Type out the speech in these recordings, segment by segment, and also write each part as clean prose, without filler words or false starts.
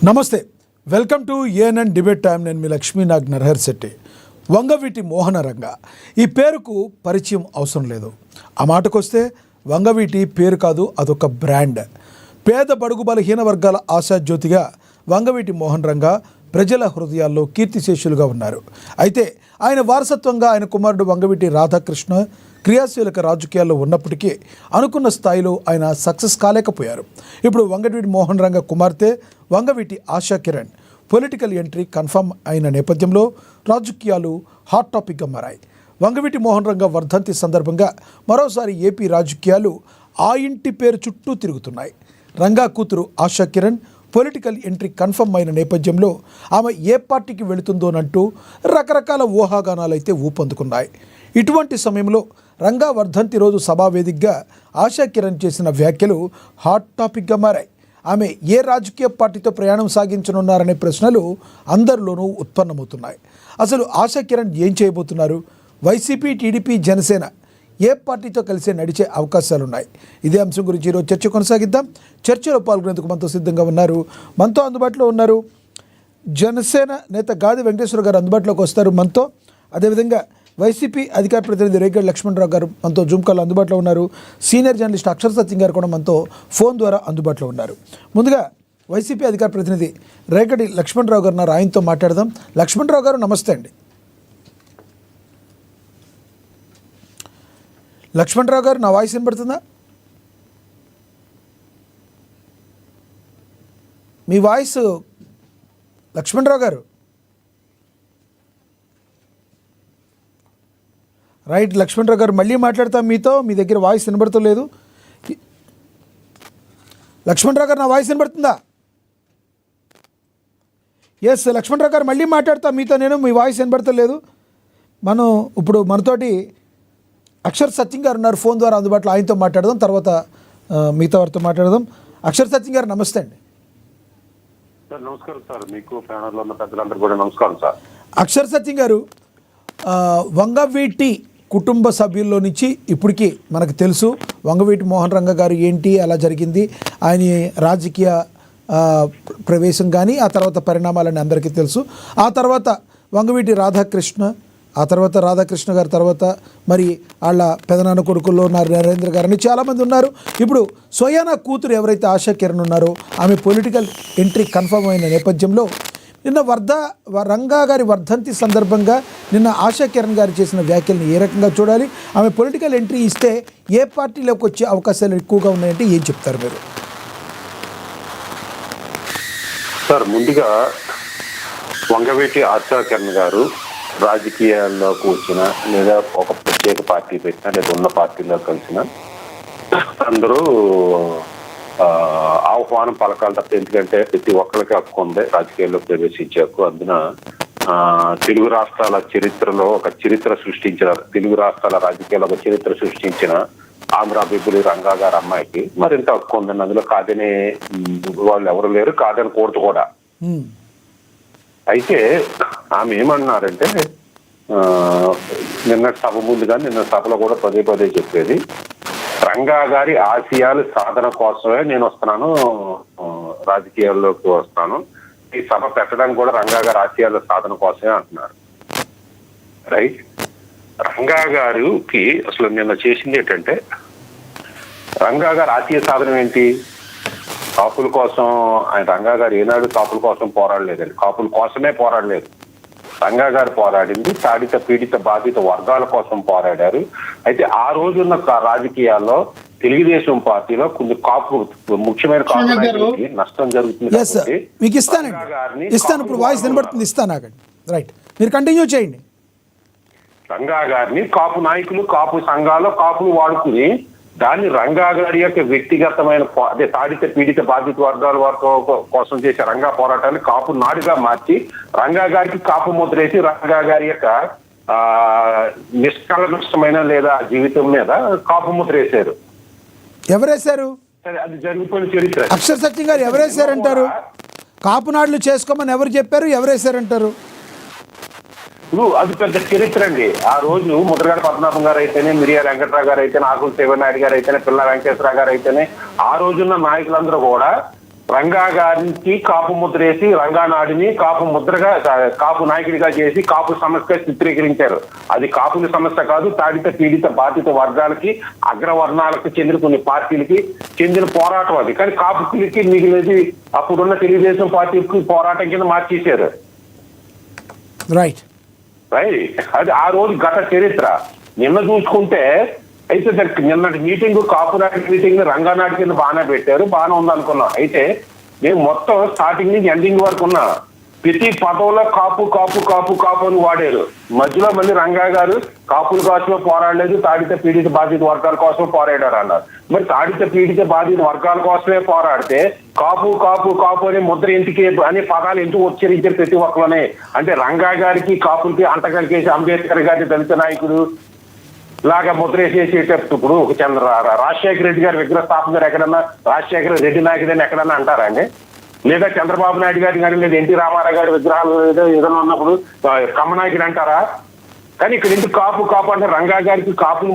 నమస్తే, welcome to ANN debate time. నేను మీ లక్ష్మీనాగ్ నరహర్ శెట్టి. వంగవీటి మోహన రంగ ఈ పేరుకు పరిచయం అవసరం లేదు. ఆ మాటకొస్తే వంగవీటి పేరు కాదు, అదొక బ్రాండ్. పేద బడుగు బలహీన వర్గాల ఆశాజ్యోతిగా వంగవీటి మోహన్ రంగ ప్రజల హృదయాల్లో కీర్తిశేషులుగా ఉన్నారు. అయితే ఆయన వారసత్వంగా ఆయన కుమారుడు వంగవీటి రాధాకృష్ణ క్రియాశీలక రాజకీయాల్లో ఉన్నప్పటికీ అనుకున్న స్థాయిలో ఆయన సక్సెస్ కాలేకపోయారు. ఇప్పుడు వంగవీటి మోహన్ రంగ కుమార్తె Vangaveeti ASHA Kiran political entry confirm అయిన నేపథ్యంలో రాజకీయాలు హాట్ టాపిక్గా మారాయి. వంగవీటి మోహన్ రంగ వర్ధంతి సందర్భంగా మరోసారి ఏపీ రాజకీయాలు ఆ ఇంటి పేరు చుట్టూ తిరుగుతున్నాయి. రంగా కూతురు ASHA Kiran political entry confirm అయిన నేపథ్యంలో ఆమె ఏ పార్టీకి వెళుతుందోనంటూ రకరకాల ఊహాగానాలు అయితే ఊపందుకున్నాయి. ఇటువంటి సమయంలో రంగా వర్ధంతి రోజు సభావేదికగా ఆశా కిరణ్ చేసిన వ్యాఖ్యలు హాట్ టాపిక్గా మారాయి. ఆమె ఏ రాజకీయ పార్టీతో ప్రయాణం సాగించనున్నారనే ప్రశ్నలు అందరిలోనూ ఉత్పన్నమవుతున్నాయి. అసలు ఆశా కిరణ్ ఏం చేయబోతున్నారు? వైసీపీ, టీడీపీ, జనసేన ఏ పార్టీతో కలిసి నడిచే అవకాశాలున్నాయి? ఇదే అంశం గురించి ఈరోజు చర్చ కొనసాగిద్దాం. చర్చలో పాల్గొనేందుకు మనతో సిద్ధంగా ఉన్నారు, మనతో అందుబాటులో ఉన్నారు జనసేన నేత గాది వెంకటేశ్వర గారు అందుబాటులోకి వస్తారు మనతో. అదేవిధంగా వైసీపీ అధికార ప్రతినిధి రేగడి లక్ష్మణరావు గారు మనతో జూమ్ కాల్లో అందుబాటులో ఉన్నారు. సీనియర్ జర్నలిస్ట్ అక్షర సత్యం గారు కూడా మనతో ఫోన్ ద్వారా అందుబాటులో ఉన్నారు. ముందుగా వైసీపీ అధికార ప్రతినిధి రేగడి లక్ష్మణరావు గారు ఉన్నారు, ఆయనతో మాట్లాడదాం. లక్ష్మణరావు గారు నమస్తే అండి. లక్ష్మణరావు గారు, నా వాయిస్ వినబడుతుందా? మీ వాయిస్ లక్ష్మణరావు గారు. రైట్, లక్ష్మణరావు గారు మళ్ళీ మాట్లాడతాం మీతో. మీ దగ్గర వాయిస్ వినబడతలేదు. లక్ష్మణరావు గారు, నా వాయిస్ వినబడుతుందా? ఎస్ లక్ష్మణరావు గారు, మళ్ళీ మాట్లాడతాం మీతో నేను. మీ వాయిస్ వినబడతలేదు. మనం ఇప్పుడు మనతోటి అక్షర్ సత్యం గారు ఉన్నారు ఫోన్ ద్వారా అందుబాటులో, ఆయనతో మాట్లాడదాం. తర్వాత మిగతా వారితో మాట్లాడదాం. అక్షర్ సత్యం గారు నమస్తే అండి. సార్ నమస్కారం సార్, మీకు ప్యానల్లో ఉన్న పెద్దలందరూ కూడా నమస్కారం సార్. అక్షర్ సత్యం గారు, వంగవీటి కుటుంబ సభ్యుల్లో నుంచి ఇప్పటికీ మనకు తెలుసు వంగవీటి మోహన్ రంగ గారు ఏంటి అలా జరిగింది, ఆయన రాజకీయ ప్రవేశం కానీ ఆ తర్వాత పరిణామాలని అందరికీ తెలుసు. ఆ తర్వాత వంగవీటి రాధాకృష్ణ, ఆ తర్వాత రాధాకృష్ణ గారి తర్వాత మరి వాళ్ళ పెదనాన్న కొడుకుల్లో నరేంద్ర గారు అని చాలామంది ఉన్నారు. ఇప్పుడు స్వయానా కూతురు ఎవరైతే ఆశా కిరణ్ ఉన్నారో ఆమె పొలిటికల్ ఎంట్రీ కన్ఫర్మ్ అయిన నేపథ్యంలో నిన్న రంగా గారి వర్ధంతి సందర్భంగా నిన్న ఆశా కిరణ్ గారు చేసిన వ్యాఖ్యలను ఏ రకంగా చూడాలి? ఆమె పొలిటికల్ ఎంట్రీ ఇస్తే ఏ పార్టీలోకి వచ్చే అవకాశాలు ఎక్కువగా ఉన్నాయంటే ఏం చెప్తారు మీరు? సార్ ముందుగా వంగవీటి ఆశా కిరణ్ గారు రాజకీయాల్లోకి వచ్చిన లేదా ఒక ప్రత్యేక పార్టీ పెట్టినా లేదా ఉన్న పార్టీలో కలిసిన అందరూ ఆహ్వానం పలకాలి తప్ప, ఎందుకంటే ప్రతి ఒక్కరికి హక్కు ఉంది రాజకీయాల్లో ప్రవేశించే హక్కు. అందున తెలుగు రాష్ట్రాల చరిత్రలో ఒక చరిత్ర సృష్టించిన, తెలుగు రాష్ట్రాల రాజకీయాల్లో ఒక చరిత్ర సృష్టించిన ఆంధ్ర బిబ్బులి రంగా గారి అమ్మాయికి మరింత హక్కు ఉందండి. అందులో కాదనే వాళ్ళు ఎవరు లేరు, కాదని కోరుతూ కూడా. అయితే ఆమె ఏమన్నారంటే నిన్న సభ ముందుగా నిన్న సభలో కూడా పదే పదే చెప్పేది, రంగా గారి ఆశయాలు సాధన కోసమే నేను వస్తున్నాను, రాజకీయాల్లోకి వస్తాను, ఈ సభ పెట్టడానికి కూడా రంగా గారి ఆశయాల సాధన కోసమే అంటున్నారు. రైట్, రంగా గారికి అసలు నిన్న చేసింది ఏంటంటే, రంగా గారి ఆశయ సాధనం ఏంటి? కాపుల కోసం. ఆయన రంగా గారు ఏనాడు కాపుల కోసం పోరాడలేదండి, కాపుల కోసమే పోరాడలేదు. రంగా గారు పోరాడింది తాడిత పీడిత బాధిత వర్గాల కోసం పోరాడారు. అయితే ఆ రోజున్న రాజకీయాల్లో తెలుగుదేశం పార్టీలో కొంచెం కాపు ముఖ్యమైన కాపు నష్టం జరుగుతుంది. రంగా గారిని కాపు నాయకులు, కాపు సంఘాలు, కాపులు వాడుకుని దాన్ని రంగా గారి యొక్క వ్యక్తిగతమైన అదే తాడిత పీడిత బాధిత వర్గాల వారి కోసం చేసే రంగా పోరాటాన్ని కాపు నాడుగా మార్చి రంగా గారికి కాపు ముద్రేసి రంగా గారి యొక్క నిష్కల్మషమైన లేదా జీవితం మీద కాపు ముద్ర వేశారు. ఎవరేశారు? అది జరిగిపోయిన చరిత్ర. అక్షర్ సత్యం గారు ఎవరేశారంటారు? కాపునాడులు చేసుకోమని ఎవరు చెప్పారు? ఎవరేశారంటారు? ఇప్పుడు అది పెద్ద చరిత్ర అండి. ఆ రోజు ముద్రగడ పద్మనాభం గారు అయితేనే, మిరియా వెంకట్రావు గారు అయితేనే, ఆకుల శివనాయుడు గారు అయితేనే, పిల్ల వెంకటేశ్వరరావు గారు అయితేనే, ఆ రోజున్న నాయకులందరూ కూడా రంగా గారికి కాపు ముద్ర వేసి రంగానాడిని కాపు ముద్రగా కాపు నాయకుడిగా చేసి కాపు సమస్య చిత్రీకరించారు. అది కాపుల సమస్య కాదు, తాడిత పీడిత బాధిత వర్గాలకి అగ్రవర్ణాలకు చెందిన కొన్ని పార్టీలకి చెందిన పోరాటం అది. కానీ కాపులకి మిగిలినది అప్పుడున్న తెలుగుదేశం పార్టీకి పోరాటం కింద మార్చేశారు. రైట్. అది ఆ రోజు గత చరిత్ర. నిన్న చూసుకుంటే అయితే నిన్నటి మీటింగ్ కాపు నాటి మీటింగ్ రంగానాటి కింద బాగానే పెట్టారు, బాగానే ఉందనుకున్నాం. అయితే నేను మొత్తం స్టార్టింగ్ నుంచి ఎండింగ్ వరకు ఉన్నా, ప్రతి పదంలో కాపు కాపు కాపు కాపు అని వాడారు. మధ్యలో మళ్ళీ రంగా గారు కాపుల కోసమే పోరాడలేదు, తాడిత పీడిత బాధిత వర్గాల కోసం పోరాడారు అన్నారు. మరి తాడిత పీడిత బాధిత వర్గాల కోసమే పోరాడితే కాపు కాపు కాపు అనే ముద్ర ఎందుకే అనే పదాలు ఎందుకు ఉచ్చరించారు ప్రతి ఒక్కలోనే? అంటే రంగా గారికి కాపులకి అంటగలిగేసి అంబేద్కర్ గారి దళిత నాయకుడు లాగా ముద్రేసేసేటప్పుడు ఒక రాజశేఖర రెడ్డి గారి విగ్రహ స్థాపన గారు ఎక్కడన్నా రాజశేఖర రెడ్డి నాయకుడు అని ఎక్కడన్నా అంటారా అండి? లేదా చంద్రబాబు నాయుడు గారి కానీ లేదా ఎన్టీ రామారావు గారి విగ్రహాలు ఏదైనా ఉన్నప్పుడు కమ్మనాయకుడు అంటారా? కానీ ఇక్కడ ఎందుకు కాపు కాపు అంటే రంగా గారికి కాపులు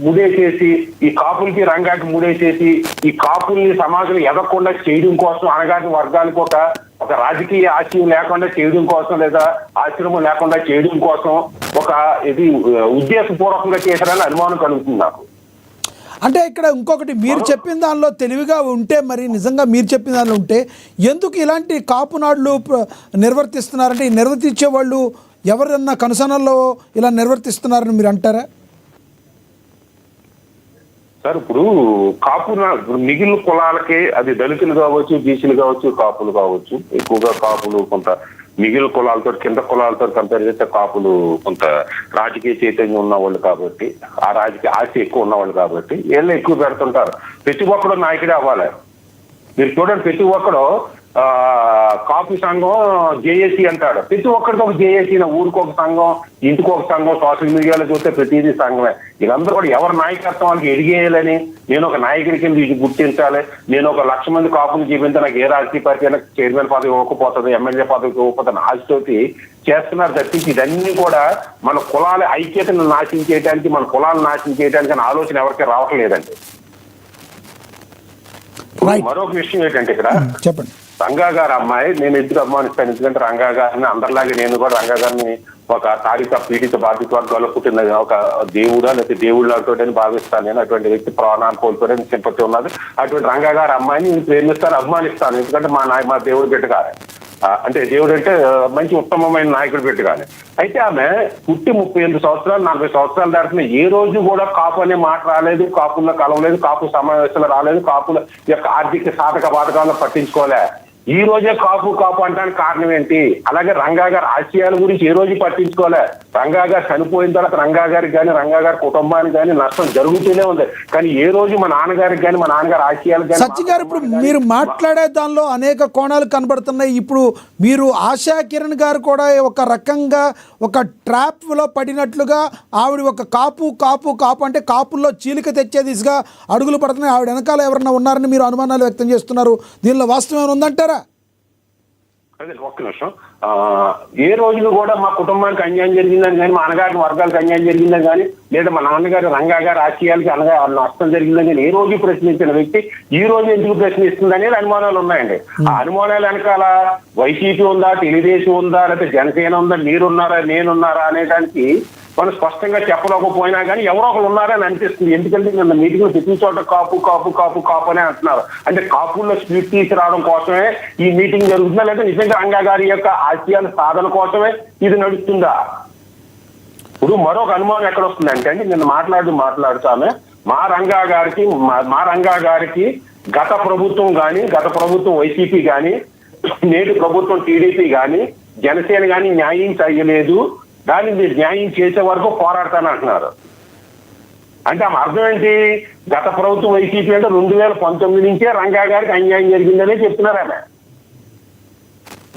ముడేసేసి, ఈ కాపులకి రంగాకి ముడేసేసి ఈ కాపుల్ని సమాజంలో ఎదగకుండా చేయడం కోసం, అనగాని వర్గానికి ఒక రాజకీయ ఆశయం లేకుండా చేయడం కోసం, లేదా ఆశ్రమం లేకుండా చేయడం కోసం ఒక ఇది ఉద్దేశపూర్వకంగా చేశారని అనుమానం కలుగుతుంది నాకు. అంటే ఇక్కడ ఇంకొకటి, మీరు చెప్పిన దానిలో తెలివిగా ఉంటే, మరి నిజంగా మీరు చెప్పిన దానిలో ఉంటే ఎందుకు ఇలాంటి కాపునాడులు నిర్వర్తిస్తున్నారంటే, ఈ నిర్వర్తించే వాళ్ళు ఎవరన్నా కనుసనల్లో ఇలా నిర్వర్తిస్తున్నారని మీరు అంటారా? సార్ ఇప్పుడు మిగిలిన కులాలకే, అది దళితులు కావచ్చు, బీసీలు కావచ్చు, కాపులు కావచ్చు, ఎక్కువగా కాపులు కొంత మిగిలిన కులాలతో కింద కులాలతో కంపేర్ చేస్తే కాపులు కొంత రాజకీయ చైతన్యం ఉన్నవాళ్ళు కాబట్టి, ఆ రాజకీయ ఆశ ఎక్కువ ఉన్నవాళ్ళు కాబట్టి వీళ్ళు ఎక్కువ పెడుతుంటారు. ప్రతి ఒక్కడు నాయకుడే అవ్వాలి. మీరు చూడండి, ప్రతి ఒక్కడు కాపు సంఘం జేఏసీ అంటాడు. ప్రతి ఒక్కరికి ఒక జేఏసీ, ఊరికి ఒక సంఘం, ఇంటికి ఒక సంఘం, సోషల్ మీడియాలో చూస్తే ప్రతిదీ సంఘమే. వీళ్ళందరూ కూడా ఎవరి నాయకత్వం వాళ్ళకి ఎదిగేయాలని, నేను ఒక నాయకుడి కింద గుర్తించాలి, నేను ఒక 1,00,000 మంది కాపులు చూపించి నాకు ఏ రాజకీయ పార్టీ అయినా చైర్మన్ పదవి ఇవ్వకపోతుంది, ఎమ్మెల్యే పదవికి ఇవ్వకపోతుంది ఆశతోటి చేస్తున్నారు తప్పించి ఇదన్నీ కూడా మన కులాల ఐక్యతను నాశనం చేయడానికి, మన కులాలను నాశనం చేయడానికి అనే ఆలోచన ఎవరికి రావట్లేదండి. మరొక విషయం ఏంటంటే ఇక్కడ చెప్పండి, రంగా గారి అమ్మాయి నేను ఎందుకు అభిమానిస్తాను, ఎందుకంటే రంగా గారిని అందరిలాగే నేను కూడా రంగా గారిని ఒక తాడిత పీడిత బాధిత వర్గాల్లో పుట్టిన ఒక దేవుడా లేకపోతే దేవుళ్ళతో భావిస్తాను. నేను అటువంటి వ్యక్తి ప్రాణాలు కోల్పోయిన సింపతి ఉన్నది. అటువంటి రంగా గారి అమ్మాయిని నేను ప్రేమిస్తాను, అభిమానిస్తాను. ఎందుకంటే మా దేవుడు బిడ్డగానే, అంటే దేవుడు అంటే మంచి ఉత్తమమైన నాయకుడు బిడ్డగానే. అయితే ఆమె పుట్టి 38 సంవత్సరాలు 40 సంవత్సరాలు దాటిన ఏ రోజు కూడా కాపు అనే మాట రాలేదు, కాపుల్లో కలవలేదు, కాపు సమావేశాలు రాలేదు, కాపుల యొక్క ఆర్థిక సాధక బాధకాలను పట్టించుకోలే. ఈ రోజే కాపు కాపు అంటానికి కారణం ఏంటి? అలాగే రంగా గారి ఆశయాల గురించి ఏ రోజు పట్టించుకోలే. రంగా గారు చనిపోయిన తర్వాత రంగా గారికి కానీ రంగా గారి కుటుంబానికి కానీ నష్టం జరుగుతూనే ఉంది. కానీ ఏ రోజు మా నాన్నగారికి కానీ మా నాన్నగారి ఆశయాలకు కానీ. సత్య గారు, ఇప్పుడు మీరు మాట్లాడే దానిలో అనేక కోణాలు కనబడుతున్నాయి. ఇప్పుడు మీరు ఆశా కిరణ్ గారు కూడా ఒక రకంగా ఒక ట్రాప్లో పడినట్లుగా ఆవిడ ఒక కాపు కాపు కాపు అంటే కాపుల్లో చీలిక తెచ్చే దిశగా అడుగులు పడుతున్నాయి. ఆవిడ వెనకాల ఎవరన్నా ఉన్నారని మీరు అనుమానాలు వ్యక్తం చేస్తున్నారు. దీనిలో వాస్తవం ఉందంటారా? అదే ఒక్క నిమిషం. ఏ రోజులు కూడా మా కుటుంబానికి అన్యాయం జరిగిందని కానీ, మా అన్నగారి వర్గాలకు అన్యాయం జరిగిందని కానీ, లేదా మా నాన్నగారు రంగా గారి ఆశయాలకి నష్టం జరిగిందని కానీ ఏ రోజు ప్రశ్నించిన వ్యక్తి ఈ రోజు ఎందుకు ప్రశ్నిస్తుంది అనేది అనుమానాలు ఉన్నాయండి. ఆ అనుమానాలు వెనకాల వైసీపీ ఉందా, తెలుగుదేశం ఉందా, లేకపోతే జనసేన ఉందా, మీరున్నారా నేనున్నారా అనేదానికి మనం స్పష్టంగా చెప్పలేకపోయినా కానీ ఎవరో ఒకరు ఉన్నారని అనిపిస్తుంది. ఎందుకంటే నిన్న మీటింగ్ ప్రతి చోట కాపు కాపు కాపు కాపు అనే అంటున్నారు. అంటే కాపుల్లో స్పీడ్ తీసుకురావడం కోసమే ఈ మీటింగ్ జరుగుతుందా, లేదా నిజంగా రంగా గారి యొక్క ఆశయాల సాధన కోసమే ఇది నడుస్తుందా? ఇప్పుడు మరొక అనుమానం ఎక్కడ వస్తుందంటే అండి, నిన్న మాట్లాడుతామే మా రంగా గారికి గత ప్రభుత్వం కానీ, గత ప్రభుత్వం వైసీపీ కానీ, నేటి ప్రభుత్వం టీడీపీ కానీ, జనసేన కానీ న్యాయం చేయలేదు, దాన్ని మీరు న్యాయం చేసే వరకు పోరాడతానంటున్నారు. అంటే ఆమె అర్థం ఏంటి? గత ప్రభుత్వం వైసీపీ అంటే 2019 నుంచే రంగా గారికి అన్యాయం జరిగిందనే చెప్తున్నారు ఆమె.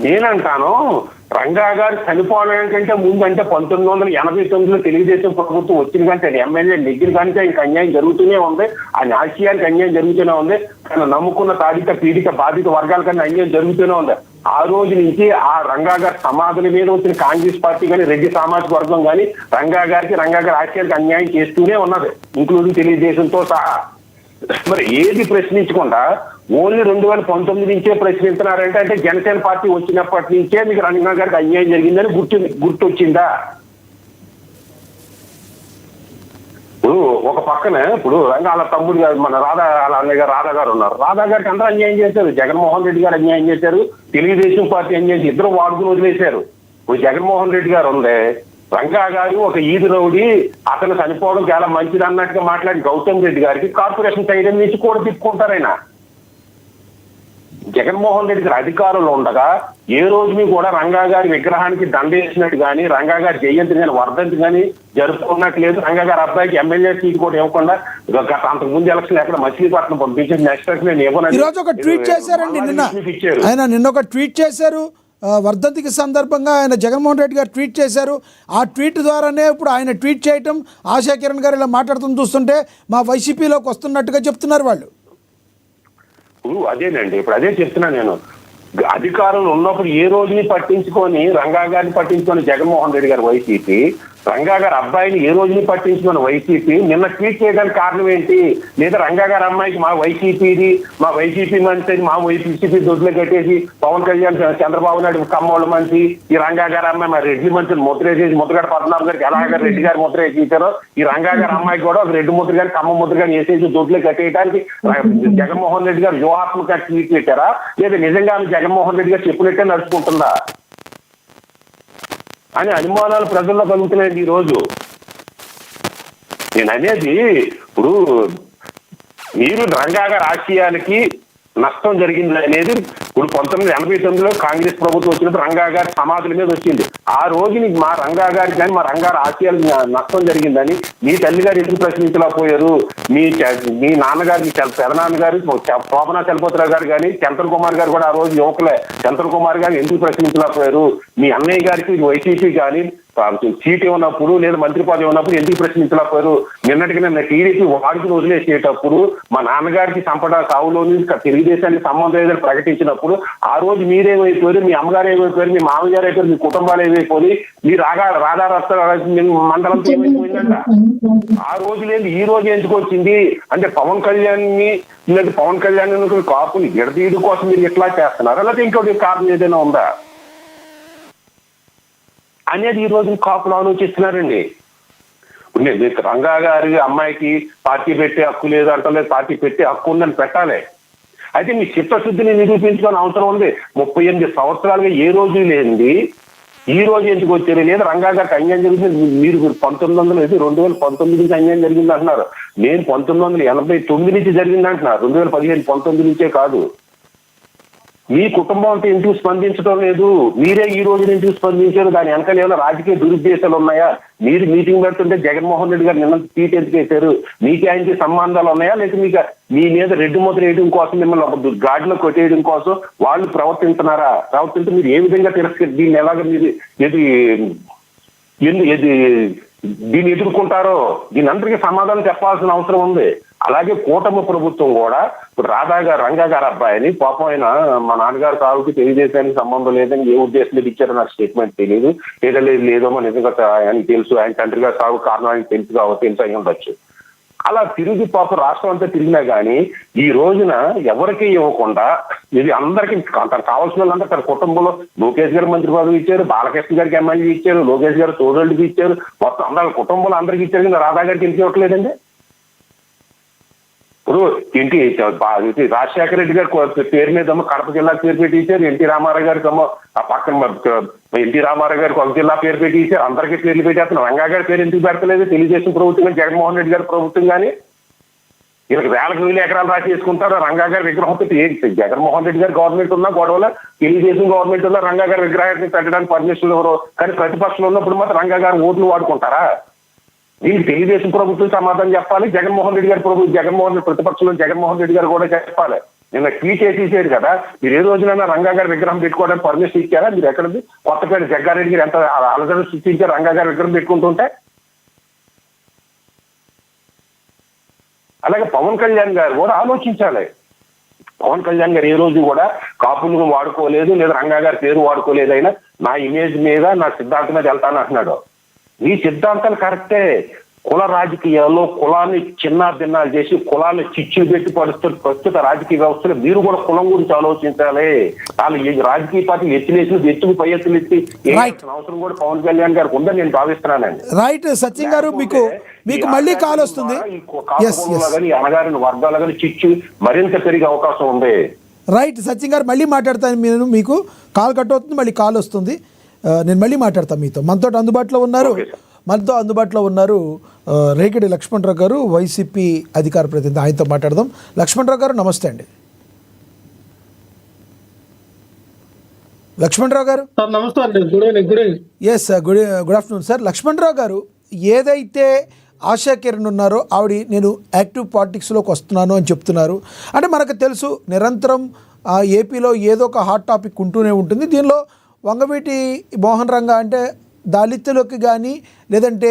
నేనంటాను, రంగా గారు చనిపోవడానికంటే ముందు అంటే 1989లో తెలుగుదేశం ప్రభుత్వం వచ్చిన కంటే ఎమ్మెల్యే నెగ్గిన కంటే ఇంకా అన్యాయం జరుగుతూనే ఉంది, ఆ ఆశయానికి అన్యాయం జరుగుతూనే ఉంది, తను నమ్ముకున్న తాడిత పీడిత బాధిత వర్గాల కన్నా అన్యాయం జరుగుతూనే ఉంది. ఆ రోజు నుంచి ఆ రంగా గారి సమాధుల మీద వచ్చిన కాంగ్రెస్ పార్టీ కానీ, రెడ్డి సామాజిక వర్గం కానీ రంగా గారి ఆశయాలకు అన్యాయం చేస్తూనే ఉన్నది, ఇంక్లూడింగ్ తెలుగుదేశంతో సహా. మరి ఏది ప్రశ్నించకుండా ఓన్లీ 2019 నుంచే ప్రశ్నిస్తున్నారంటే అంటే జనసేన పార్టీ వచ్చినప్పటి నుంచే మీకు రంగా గారికి అన్యాయం జరిగిందని గుర్తొచ్చిందా? ఇప్పుడు ఒక పక్కన ఇప్పుడు రంగాల తమ్ముడు గారు మన రాధా గారు ఉన్నారు. రాధా గారికి అందరూ అన్యాయం చేశారు. జగన్మోహన్ రెడ్డి గారు అన్యాయం చేశారు, తెలుగుదేశం పార్టీ అన్యాయం చేసి ఇద్దరు వాడుకుని వదిలేశారు. ఇప్పుడు జగన్మోహన్ రెడ్డి గారు ఉందే, రంగా గారు ఒక ఈది రౌడీ, అతను చనిపోవడం చాలా మంచిది అన్నట్టుగా మాట్లాడి గౌతమ్ రెడ్డి గారికి కార్పొరేషన్ సైడ్ నుంచి కూడా తిప్పుకుంటారైనా. జగన్మోహన్ రెడ్డి గారు అధికారంలో ఉండగా ఏ రోజుని కూడా రంగా గారి విగ్రహానికి దండ వేసినట్టు కానీ, రంగా గారి జయంతి కానీ వర్ధంతి కానీ జరుపుకున్నట్టు లేదు. రంగా గారి అబ్బాయికి ఎమ్మెల్యే సీట్ కూడా ఇవ్వకుండా గత అంతకు ముందు ఎలక్షన్ ఎక్కడ మచిలీపట్నం పంపించి నెక్స్ట్ నేను ఇవ్వను. ఈరోజు ఒక ట్వీట్ చేశారండి, నిన్న ఒక ట్వీట్ చేశారు. వర్ధంతికి సందర్భంగా ఆయన జగన్మోహన్ రెడ్డి గారు ట్వీట్ చేశారు. ఆ ట్వీట్ ద్వారానే ఇప్పుడు ఆయన ట్వీట్ చేయటం, ఆశా కిరణ్ గారు ఇలా మాట్లాడుతూ చూస్తుంటే మా వైసీపీలోకి వస్తున్నట్టుగా చెప్తున్నారు వాళ్ళు. అదేనండి, ఇప్పుడు అదే చెప్తున్నా నేను. అధికారంలో ఉన్నప్పుడు ఏ రోజుని పట్టించుకొని రంగా గారిని పట్టించుకొని జగన్మోహన్ రెడ్డి గారు వైసీపీ, రంగా గారి అబ్బాయిని ఏ రోజుని పట్టించుకొని వైసీపీ నిన్న ట్వీట్ చేయడానికి కారణం ఏంటి? లేదా రంగా గారి అమ్మాయికి మా వైసీపీ మంచి మా వైసీపీ దొడ్లు కట్టేసి పవన్ కళ్యాణ్ చంద్రబాబు నాయుడు కమ్మోళ్ళ మంచి, ఈ రంగా గారి అమ్మాయి మా రెడ్డి మంచి ముద్రేసేసి ముద్రగడ పద్మనాభం గారికి ఎలాగ రెడ్డి గారి ముద్ర వేసి ఇచ్చారో ఈ రంగా గారి అమ్మాయికి కూడా ఒక రెడ్డి ముద్ర గారి కమ్మ ముద్ర గాని వేసేసి దొడ్లు కట్టేయడానికి జగన్మోహన్ రెడ్డి గారు వ్యూహాత్మక ట్వీట్ పెట్టారా? లేదా నిజంగా జగన్మోహన్ రెడ్డి గారు చెప్పినట్టే నడుచుకుంటుందా అని అనుమానాలు ప్రజల్లో కలుగుతున్నాయండి ఈ రోజు. నేను అనేది ఇప్పుడు మీరు రంగా గారి ఆశయాలకి నష్టం జరిగింది అనేది ఇప్పుడు 1989లో కాంగ్రెస్ ప్రభుత్వం వచ్చినప్పుడు రంగా గారి సమాధుల మీద వచ్చింది. ఆ రోజుని మా రంగా గారికి కానీ మా రంగా ఆశయాలకు నష్టం జరిగిందని మీ తల్లి గారు ఎందుకు ప్రశ్నించలేకపోయారు? మీ నాన్నగారికి పెదనాన్నగారు శోభనా చలపతిరావు గారు కానీ చంద్ర కుమార్ గారు కూడా ఆ రోజు యువకులే, చంద్ర కుమార్ గారు ఎందుకు ప్రశ్నించలేకపోయారు? మీ అన్నయ్య గారికి వైసీపీ కానీ సీట్ ఇవ్వనప్పుడు లేదా మంత్రి పదవి ఉన్నప్పుడు ఎందుకు ప్రశ్నించలేకపోయారు? నిన్నటికి నిన్న టీడీపీ వాడుకుని వదిలేసేటప్పుడు మా నాన్నగారికి సంపద సాగులోని తెలుగుదేశానికి సంబంధం ఏదైనా ప్రకటించినప్పుడు ఆ రోజు మీరేమైపోయారు, మీ అమ్మగారు ఏమైపోయారు, మీ మామగారు అయిపోయారు, మీ కుటుంబాలు ఏమైపోయి మీ రాధారత్న మండలంతో ఏమైపోయిందంట. ఆ రోజు లేదు ఈ రోజు ఎందుకు వచ్చింది అంటే పవన్ కళ్యాణ్ లేదంటే పవన్ కళ్యాణ్ కాపుని విడదీయడం కోసం మీరు ఎట్లా చేస్తున్నారు, లేకపోతే ఇంకోటి కారణం ఏదైనా ఉందా అనేది ఈ రోజు కాపులు ఆలోచిస్తున్నారండి. ఇప్పుడు రంగా గారి అమ్మాయికి పార్టీ పెట్టే హక్కు లేదు అంటలేదు, పార్టీ పెట్టే హక్కు ఉందని పెట్టాలి. అయితే మీ చిత్తశుద్ధిని నిరూపించుకొని అవసరం ఉంది. 38 సంవత్సరాలుగా ఏ రోజు లేనిది ఈ రోజు ఎందుకు వచ్చారు? లేదా రంగా గారికి అన్యాయం జరిగింది. మీరు 2019 నుంచి అన్యాయం జరిగింది అంటున్నారు. నేను 1989 నుంచి జరిగింది అంటున్నారు. 2015, 19 నుంచే కాదు. మీ కుటుంబం అంతా ఎందుకు స్పందించడం లేదు? మీరే ఈ రోజు ఎందుకు స్పందించారు? దాని వెనకాల ఏమైనా రాజకీయ దురుద్దేశాలు ఉన్నాయా? మీరు మీటింగ్ పెడుతుంటే జగన్మోహన్ రెడ్డి గారు నిన్న సీట్ ఎందుకు వేశారు? మీకు ఆయనకి సంబంధాలు ఉన్నాయా? లేక మీకు మీ మీద రెడ్డి ముద్ర వేయడం కోసం, మిమ్మల్ని ఒక గాడిలో కొట్టేయడం కోసం వాళ్ళు ప్రవర్తిస్తున్నారా? ప్రవర్తింటే మీరు ఏ విధంగా దీన్ని ఎలాగ మీరు దీన్ని ఎదుర్కొంటారో దీని అందరికీ సమాధానం చెప్పాల్సిన అవసరం ఉంది. అలాగే కూటమి ప్రభుత్వం కూడా ఇప్పుడు రంగా గారి అబ్బాయిని పాపం ఆయన మా నాన్నగారు సాగుకి తెలుగుదేశానికి సంబంధం లేదని ఏ ఉద్దేశంలో ఇచ్చారో నాకు స్టేట్మెంట్ తెలియదు. లేదో మా నిజంగా ఆయనకి తెలుసు, ఆయన తండ్రి గారు సాగు కారణం ఆయనకు తెలుసు అయి ఉండొచ్చు. అలా తిరిగి పాపం రాష్ట్రం అంతా తిరిగినా కానీ ఈ రోజున ఎవరికి ఇవ్వకుండా ఇది అందరికీ కావాల్సిన వాళ్ళంతా తన కుటుంబంలో లోకేష్ గారు మంత్రి పదవి ఇచ్చారు, బాలకృష్ణ గారికి ఎమ్మెల్యే ఇచ్చారు, లోకేష్ గారు తోడోళ్ళకి ఇచ్చారు, మొత్తం అందరి కుటుంబంలో అందరికి ఇచ్చారు. కానీ రాధా గారికి ఎందుకు ఇవ్వట్లేదండి? ఇప్పుడు రాజశేఖర రెడ్డి గారి పేరు మీద కడప జిల్లా పేరు పెట్టి ఇచ్చారు, ఎన్టీ రామారావు గారికి ఆ పక్కన ఎన్టీ రామారావు గారికి ఒక జిల్లా పేరు పెట్టి ఇచ్చారు, అందరికీ పేర్లు పెట్టేస్తున్నారు. రంగా గారి పేరు ఎందుకు పెడతలేదు? తెలుగుదేశం ప్రభుత్వం కానీ జగన్మోహన్ రెడ్డి గారి ప్రభుత్వం కానీ వీళ్ళకి వేల ఎకరాలు రాసేసుకుంటారు. రంగా గారి విగ్రహం జగన్మోహన్ రెడ్డి గారి గవర్నమెంట్ ఉన్నా గొడవల, తెలుగుదేశం గవర్నమెంట్ ఉన్నా రంగా గారి విగ్రహాన్ని పెట్టడానికి పర్మిషన్ ఎవరు? కానీ ప్రతిపక్షంలో ఉన్నప్పుడు మాత్రం రంగా గారి ఓట్లు వాడుకుంటారా? దీనికి తెలుగుదేశం ప్రభుత్వం సమాధానం చెప్పాలి, జగన్మోహన్ రెడ్డి గారి ప్రతిపక్షంలో జగన్మోహన్ రెడ్డి గారు కూడా చెప్పాలి. నిన్న ట్వీట్ చేసేసారు కదా, మీరు ఏ రోజునైనా రంగా గారి విగ్రహం పెట్టుకోవడానికి పర్మిషన్ ఇచ్చారా? మీరు ఎక్కడిది కొత్తపేట జగ్గారెడ్డి గారు ఎంత అలజడి సృష్టించారు రంగా గారి విగ్రహం పెట్టుకుంటుంటే? అలాగే పవన్ కళ్యాణ్ గారు కూడా ఆలోచించాలి. పవన్ కళ్యాణ్ గారు ఏ రోజు కూడా కాపులను వాడుకోలేదు, లేదా రంగా గారి పేరు వాడుకోలేదు. అయినా నా ఇమేజ్ మీద నా సిద్ధాంతం మీద వెళ్తాను అంటున్నాడు. మీ సిద్ధాంతాలు కరెక్టే, కుల రాజకీయాల్లో కులాన్ని చిన్న భిన్నాలు చేసి కులాన్ని చిచ్చులు పెట్టి పడుతున్న ప్రస్తుత రాజకీయ వ్యవస్థలో మీరు కూడా కులం గురించి ఆలోచించాలి. వాళ్ళు ఈ రాజకీయ పార్టీలు ఎత్తులేసి ఎత్తులు పై ఎత్తులు ఎత్తి అవసరం కూడా పవన్ కళ్యాణ్ గారికి ఉందని నేను భావిస్తున్నానండి. రైట్ సచిన్ గారు, మీకు మళ్ళీ కాల్ వస్తుంది. అనగారిన వర్గాలు కానీ చిచ్చు మరింత పెరిగే అవకాశం ఉంది. రైట్ సచిన్ గారు, మళ్ళీ మాట్లాడతాను. నేను మీకు కాల్ కట్ అవుతుంది, మళ్ళీ కాల్ వస్తుంది. నేను మళ్ళీ మాట్లాడతాను మీతో. మనతో అందుబాటులో ఉన్నారు రేకిడి లక్ష్మణరావు గారు, వైసీపీ అధికార ప్రతినిధి. ఆయనతో మాట్లాడదాం. లక్ష్మణరావు గారు నమస్తే అండి. లక్ష్మణరావు గారు నమస్తే అండి. Good yes good afternoon sir. Lakshmana Rao garu, ఏదైతే ఆశా కిరణ్ ఉన్నారో ఆవిడ నేను యాక్టివ్ పాలిటిక్స్లోకి వస్తున్నాను అని చెప్తున్నారు. అంటే మనకు తెలుసు నిరంతరం ఏపీలో ఏదో ఒక హాట్ టాపిక్ ఉంటూనే ఉంటుంది. దీనిలో వంగవీటి మోహన్ రంగా అంటే దళితులకి కానీ లేదంటే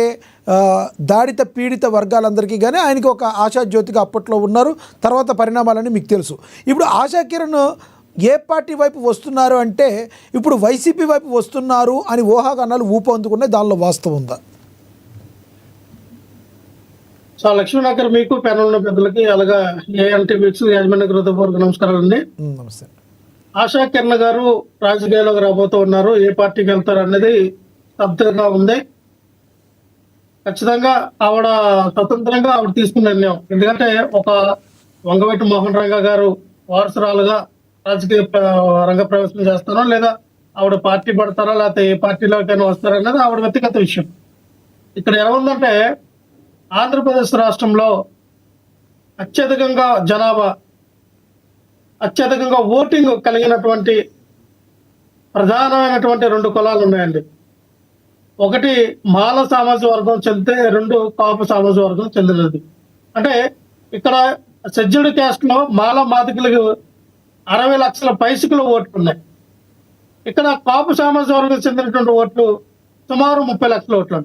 దాడిత పీడిత వర్గాలందరికీ కానీ ఆయనకి ఒక ఆశాజ్యోతిగా అప్పట్లో ఉన్నారు. తర్వాత పరిణామాలని మీకు తెలుసు. ఇప్పుడు ఆశా కిరణ్ ఏ పార్టీ వైపు వస్తున్నారు అంటే ఇప్పుడు వైసీపీ వైపు వస్తున్నారు అని ఊహాగానాలు ఊపందుకున్నాయి. దానిలో వాస్తవం ఉందా? సో లక్ష్మీనగర్ మీకు ప్యానల్ ఉన్న పెద్దలకి అలాగా ఏఎన్టీవీస్ యాజమాన్య హృదయపూర్వక నమస్కారాలు అండి. నమస్తే. ఆశా కిరణ్ గారు రాజకీయాల్లోకి రాబోతూ ఉన్నారు. ఏ పార్టీకి వెళ్తారు అనేది స్తబ్దంగా ఉంది. ఖచ్చితంగా ఆవిడ స్వతంత్రంగా ఆవిడ తీసుకున్న నిర్ణయం. ఎందుకంటే ఒక వంగవీటి మోహన్ రంగా గారు వారసురాలుగా రాజకీయ రంగ ప్రవేశం చేస్తారో లేదా ఆవిడ పార్టీ పడతారా లేకపోతే ఏ పార్టీలోకైనా వస్తారా అనేది ఆవిడ వ్యక్తిగత విషయం. ఇక్కడ ఎలా ఉందంటే ఆంధ్రప్రదేశ్ రాష్ట్రంలో అత్యధికంగా జనాభా అత్యధికంగా ఓటింగ్ కలిగినటువంటి ప్రధానమైనటువంటి 2 కులాలు ఉన్నాయండి. ఒకటి మాల సామాజిక వర్గం చెందితే, 2 కాపు సామాజిక వర్గం చెందినది. అంటే ఇక్కడ షెడ్యూల్డ్ క్యాస్ట్ లో మాల మాదికలకు 60 లక్షల పైసకులు ఓట్లు ఉన్నాయి. ఇక్కడ కాపు సామాజిక వర్గం చెందినటువంటి ఓట్లు సుమారు 30 లక్షల ఓట్లు.